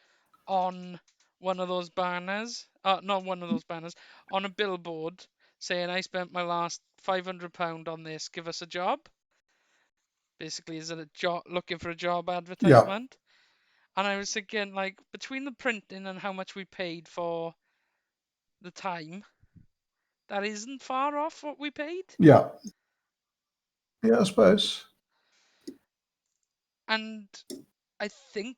on one of those banners. Not one of those banners, on a billboard saying I spent my last £500 on this. Give us a job. Basically, is it a job looking for a job yeah, advertisement? And I was thinking, like, between the printing and how much we paid for the time, that isn't far off what we paid. yeah, yeah. I suppose. And I think,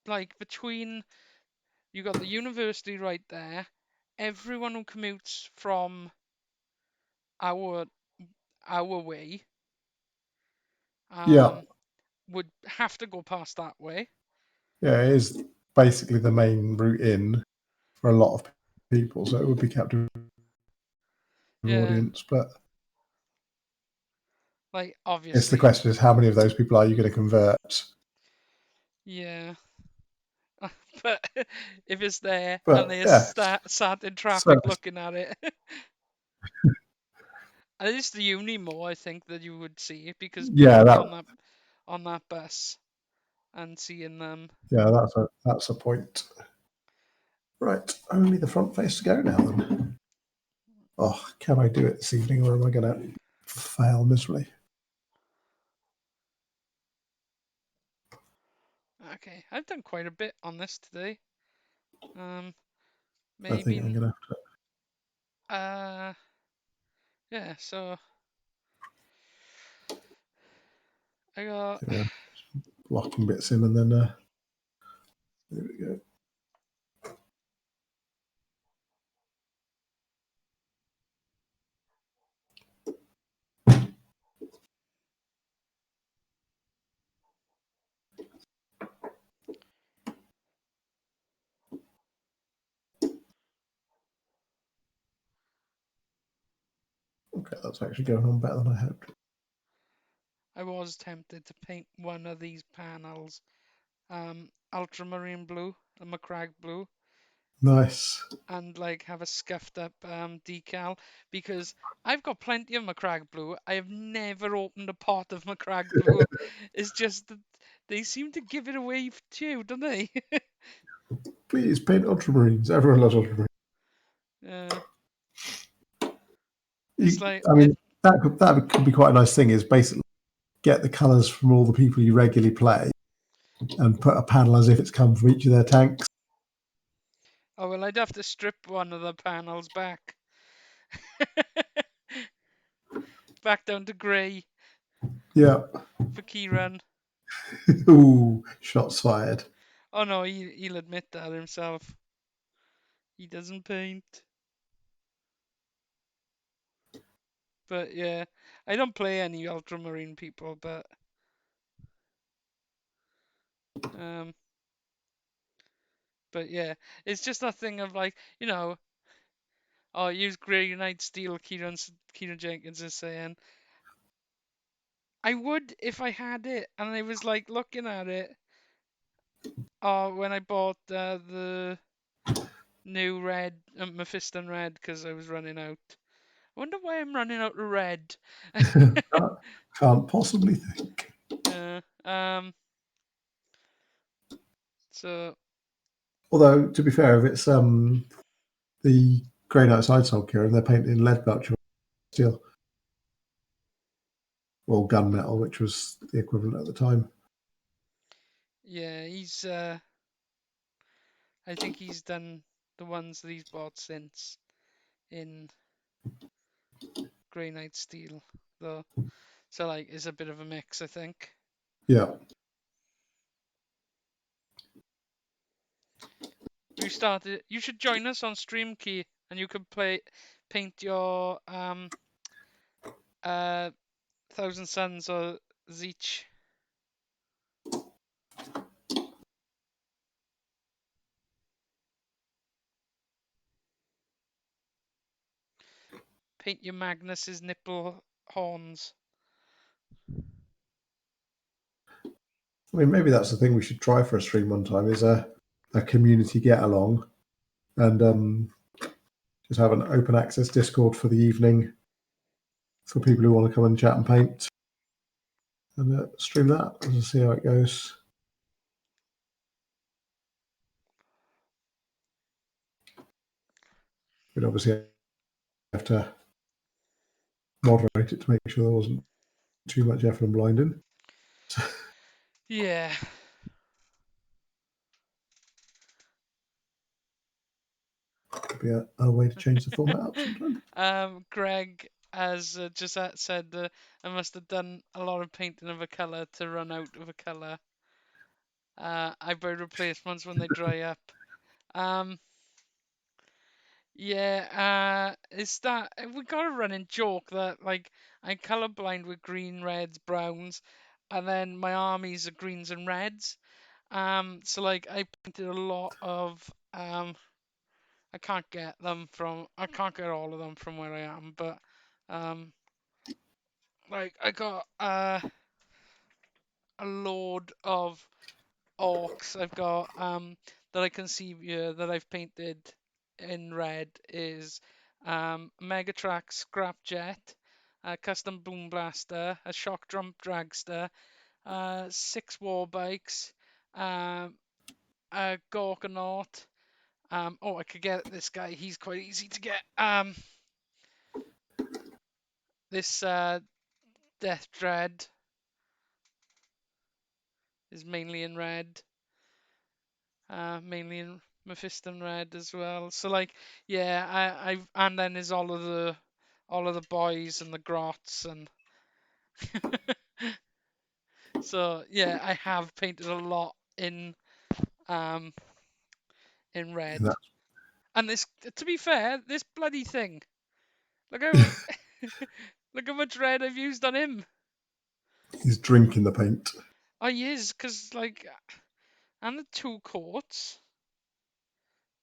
like, between you got the university right there, everyone who commutes from our our way Yeah, um would have to go past that way. yeah. It is basically the main route in for a lot of people, so it would be captive Yeah. audience. But Like, It's the obviously, question is how many of those people are you going to convert? yeah. But if it's there and But they're yeah, sat in so traffic looking at it, and it's the uni more I think that you would see because yeah, people be on that bus and seeing them. that's a point. Right, only the front face to go now then. Oh, can I do it this evening, or am I going to fail miserably? Okay, I've done quite a bit on this today. I think I'm Maybe going to have to. uh yeah. So I got Yeah, blocking bits in, and then there we go. Okay, that's actually going on better than I hoped. I was tempted to paint one of these panels ultramarine blue, a Macragge blue, Nice. and like have a scuffed up decal because I've got plenty of Macragge blue. I have never opened a pot of Macragge blue. It's just that they seem to give it away to you, don't they? Please paint ultramarines. Everyone loves ultramarines. uh, it's You, like I mean, that could be quite a nice thing. Is basically get the colours from all the people you regularly play, and put a panel as if it's come from each of their tanks. oh well, I'd have to strip one of the panels back, back down to grey Yeah. for Kieran. Ooh, shots fired. Oh no, he'll admit that himself. He doesn't paint. But yeah, I don't play any ultramarine people, um, but yeah, it's just that thing of like, oh, use Grey Knight Steel. Kieran Jenkins is saying I would if I had it, and I was like looking at it. Oh, when I bought the new red Mephiston red because I was running out. I wonder why I'm running out of red. Can't possibly think. uh, um. So Although, to be fair, if it's the Grey Knight Side Sulky and they're painted in lead belcher steel or gunmetal, which was the equivalent at the time. yeah, I think he's done the ones that he's bought since in Grey Knight Steel, though. So like, it's a bit of a mix, I think. Yeah. We started. You should join us on StreamKey, and you can paint your uh Thousand Suns or Zeech. Paint your Magnus's nipple horns. I mean, maybe that's the thing we should try for a stream one time is a community get along and just have an open access Discord for the evening for people who want to come and chat and paint and stream that and see how it goes. We'd obviously have to moderate it to make sure there wasn't too much effort and blinding. Yeah. Could be a way to change the format up sometime. Greg has just said I must have done a lot of painting of a colour to run out of a colour. I buy replacements when they dry up. Um, yeah, it's that we got a running joke that like I'm colorblind with green, reds, browns, and then my armies are greens and reds. So like I painted a lot of I can't get all of them from where I am, but um, Like I got a load of orcs. I've got that I can see here that I've painted in red is Megatrack Scrapjet, a custom boom blaster, a shock drum dragster, 6 war bikes, um, a Gorgonaut. Oh, I could get this guy. He's quite easy to get. This Death Dread is mainly in red. Mainly in Mephiston red as well. So like, yeah, I've and then there's all of the boys and the grots and so yeah, I have painted a lot um in red. That And this, to be fair, this bloody thing. Look how look how much red I've used on him. he's drinking the paint. Oh, he is, cause like, and the 2 coats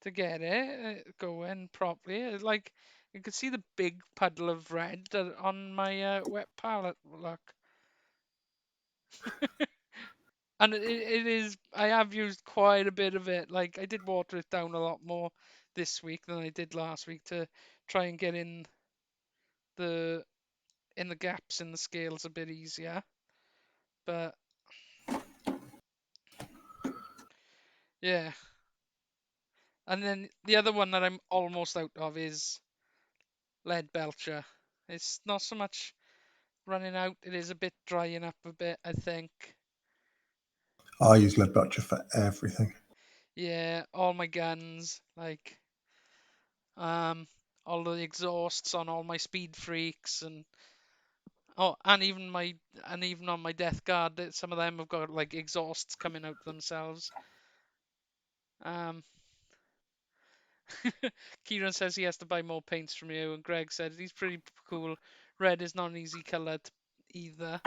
to get it going properly. Like you can see the big puddle of red on my wet palette. Look, and it is. I have used quite a bit of it. Like I did water it down a lot more this week than I did last week to try and get the in the gaps in the scales a bit easier. But yeah, and then the other one that I'm almost out of is Lead Belcher. It's not so much running out. It is a bit drying up a bit, I think. I use lead butcher for everything. Yeah, all my guns, like um, all the exhausts on all my speed freaks, and oh, and even on my death guard, some of them have got like exhausts coming out themselves. Um, Kieran says he has to buy more paints from you, and Greg said he's pretty cool. Red is not an easy color either.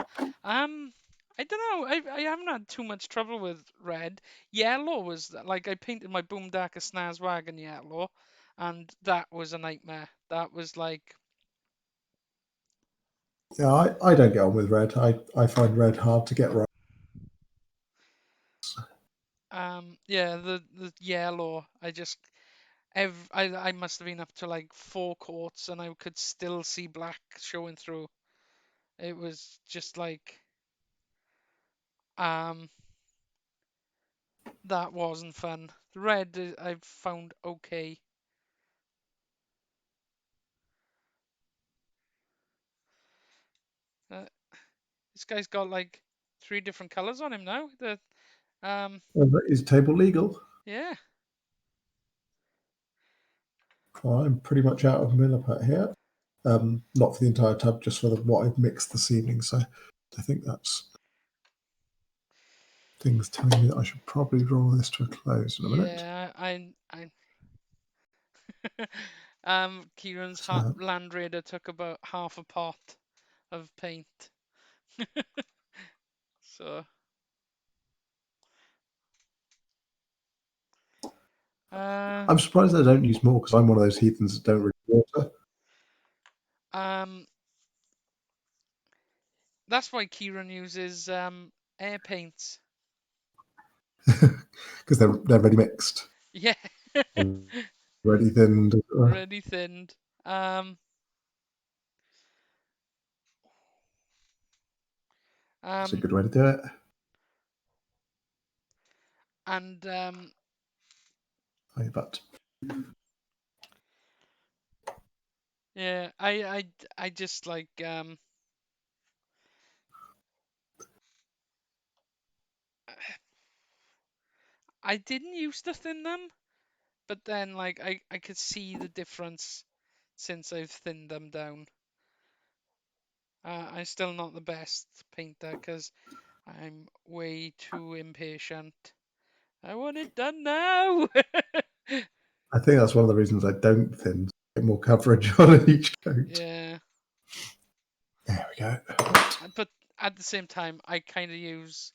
Um, I don't know. I haven't had too much trouble with red. Yellow was like I painted my Boomdaka Snaz wagon yellow, and that was a nightmare. That was like Yeah, I don't get on with red. I find red hard to get right. yeah, the yellow. I must have been up to like 4 coats, and I could still see black showing through. It was just like um that wasn't fun. The red I've found okay. Uh, this guy's got like 3 different colors on him now. The Is table legal? yeah. Well, I'm pretty much out of Milliput here. Not for the entire tub, just for what I've mixed this evening. So I think that's things telling me that I should probably draw this to a close in a minute. Yeah, I Kieran's So Land Raider took about half a pot of paint. So uh I'm surprised I don't use more because I'm one of those heathens that don't really water. um that's why Kieran uses air paints. Because they're ready mixed, Yeah. ready thinned. Ready thinned. Um That's a um good way to do it. and But yeah, I just like I didn't used to thin them, but then like I could see the difference since I've thinned them down. I'm still not the best painter because I'm way too impatient. I want it done now. I think that's one of the reasons I don't thin. Get more coverage on each coat. Yeah, There we go. but at the same time, I kind of use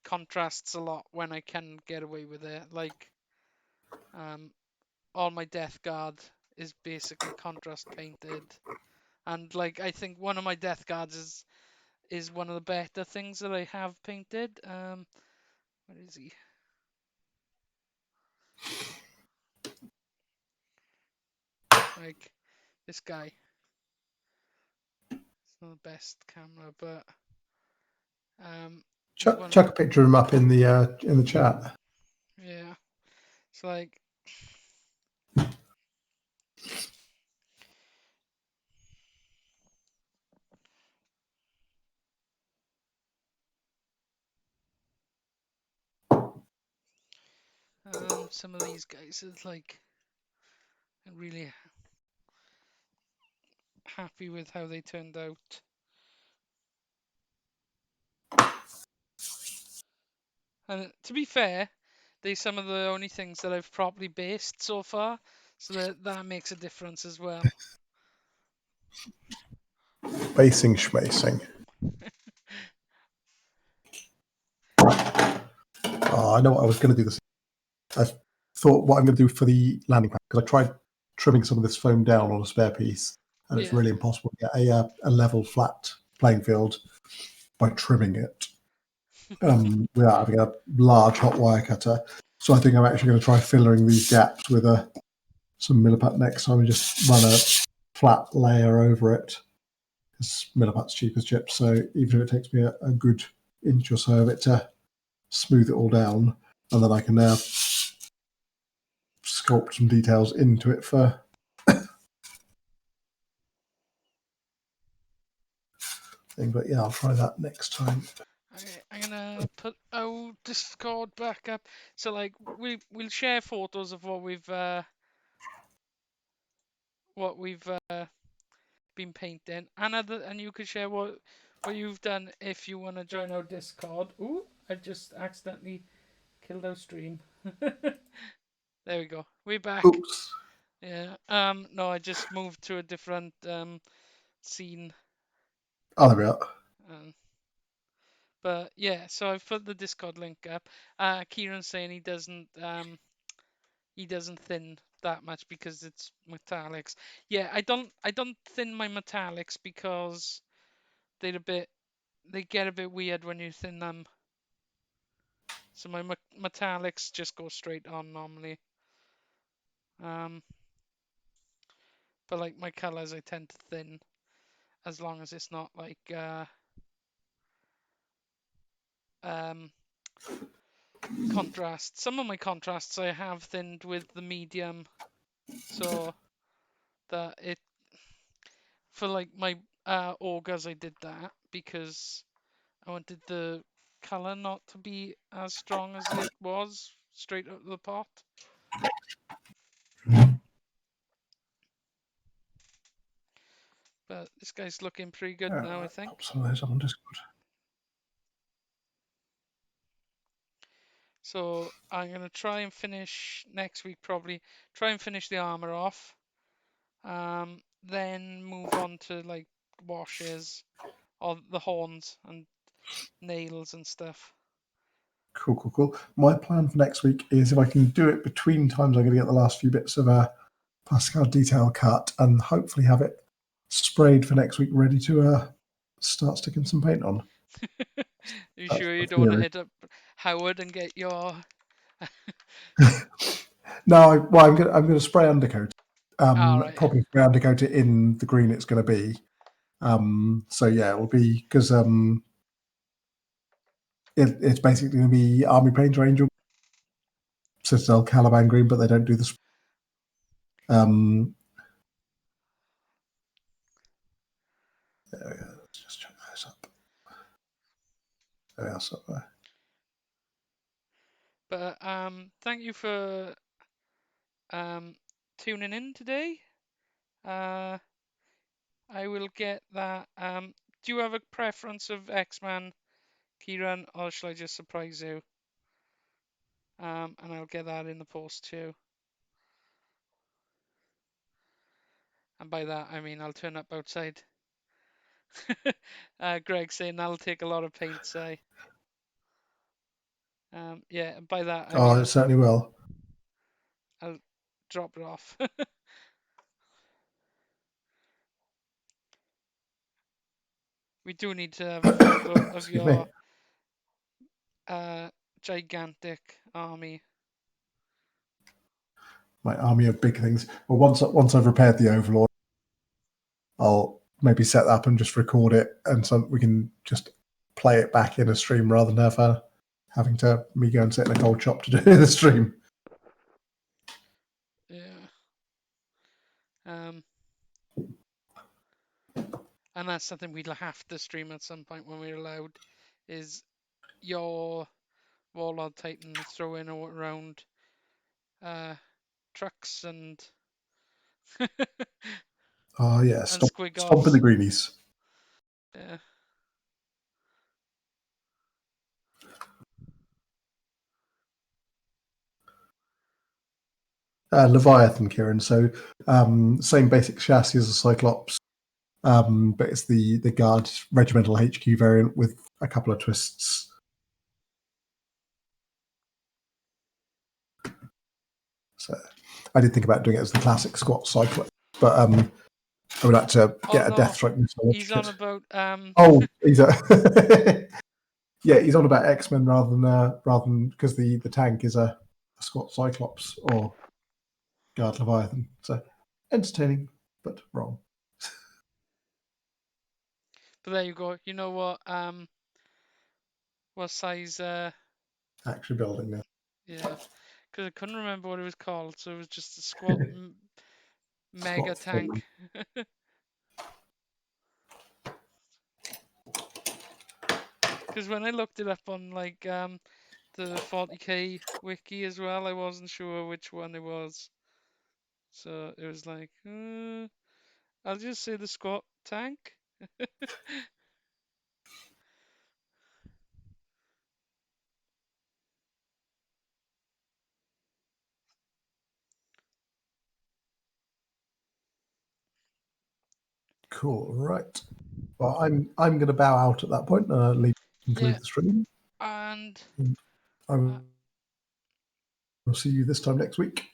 contrasts a lot when I can get away with it. Like, um, all my Death Guard is basically contrast painted, and like I think one of my Death Guards is is one of the better things that I have painted. Where is he? Like this guy. It's not the best camera, but he's one. Chuck a picture of him up in the chat. Yeah, it's like some of these guys is like I'm really happy with how they turned out. And to be fair, they're some of the only things that I've properly based so far, so that makes a difference as well. Basing schmacing. Oh, I know what I was going to do this. I thought what I'm going to do for the landing pad, because I tried trimming some of this foam down on a spare piece, and it's Yeah. really impossible to get a level, flat playing field by trimming it without having a large hot wire cutter. So I think I'm actually going to try fillering these gaps with some Milliput next time and just run a flat layer over it. Because Milliput's cheap as chips, so even if it takes me a good inch or so of it to smooth it all down, and then I can now sculpt some details into it for thing. But yeah, I'll try that next time. Okay, I'm gonna put our Discord back up. So like we'll share photos of what we've been painting, and you can share what you've done if you want to join our Discord. Ooh, I just accidentally killed our stream. There we go. We're back. Oops. Yeah. No, I just moved to a different scene. Oh, there we are. But yeah, so I've put the Discord link up. Kieran's saying he doesn't thin that much because it's metallics. Yeah, I don't thin my metallics because they get a bit weird when you thin them. So my metallics just go straight on normally. But like my colors I tend to thin as long as it's not like contrast. Some of my contrasts I have thinned with the medium, so that it for like my augers I did that because I wanted the color not to be as strong as it was straight out of the pot. But this guy's looking pretty good now, I think. Pop some of those on Discord. So I'm gonna try and finish next week probably. Try and finish the armor off. Then move on to like washes or the horns and nails and stuff. Cool. My plan for next week is if I can do it between times, I'm going to get the last few bits of Pascal detail cut and hopefully have it sprayed for next week, ready to start sticking some paint on. You That's sure you the don't want to theory. hit up Howard and get your? No, I'm going to spray undercoat. Right. Probably spray undercoat it in the green it's going to be. So yeah, it'll be because it's basically going to be Army Paint or Angel Citadel Caliban green, but they don't do the. There we go. Let's just check those up. There we are. So, But thank you for tuning in today. I will get that. Do you have a preference of X-Man, Kieran, or shall I just surprise you? And I'll get that in the post too. And by that I mean I'll turn up outside. Greg saying that'll take a lot of paint, say. Yeah, by that I mean it certainly will. I'll drop it off. We do need to have a photo of Excuse me. your uh, gigantic army. My army of big things. Well, once I've repaired the Overlord, I'll maybe set that up and just record it, and so we can just play it back in a stream rather than having to me go and sit in a cold shop to do the stream. Yeah. And that's something we'll have to stream at some point when we're allowed. Is your Warlord Titan throwing around trucks and Oh yeah, and stomping the Squggoths. greenies. Yeah. Leviathan, Kieran. So same basic chassis as a Cyclops, but it's the Guard Regimental HQ variant with a couple of twists. So I did think about doing it as the classic squat Cyclops, but I would like to get a no, Deathstrike missile he's on kit. about Oh, he's yeah, he's on about X-Men rather than because the tank is a squat Cyclops or Guard Leviathan. So entertaining, but wrong. But there you go. You know what size Actually building now. yeah, because I couldn't remember what it was called, so it was just a squat mega Squat tank. Because when I looked it up on like the 40k wiki as well, I wasn't sure which one it was. So it was like, I'll just say the squat tank. Cool. Right. Well, I'm going to bow out at that point and conclude Yeah, the stream. and I uh, will see you this time next week,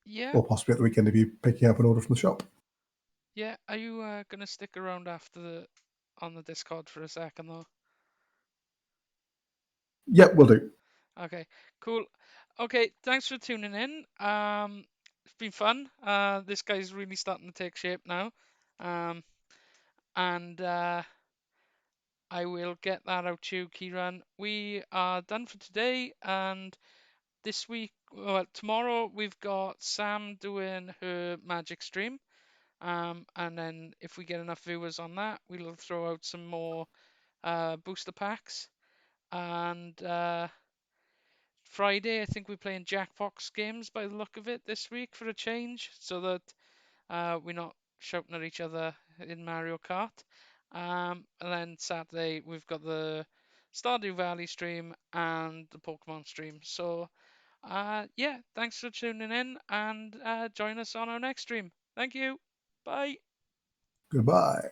yeah, or possibly at the weekend if you're picking up an order from the shop. yeah. Are you gonna stick around after on the Discord for a second though? Yep, we'll do. Okay, cool. Okay, thanks for tuning in. It's been fun. This guy's really starting to take shape now. Um, and I will get that out to you, Kieran. We are done for today, and this week, well, tomorrow we've got Sam doing her magic stream. And then if we get enough viewers on that, we'll throw out some more booster packs. And Friday, I think we're playing Jackbox games by the look of it this week for a change, so that we're not shouting at each other in Mario Kart. And then Saturday, we've got the Stardew Valley stream and the Pokemon stream. So, yeah, thanks for tuning in and join us on our next stream. Thank you. Bye. Goodbye.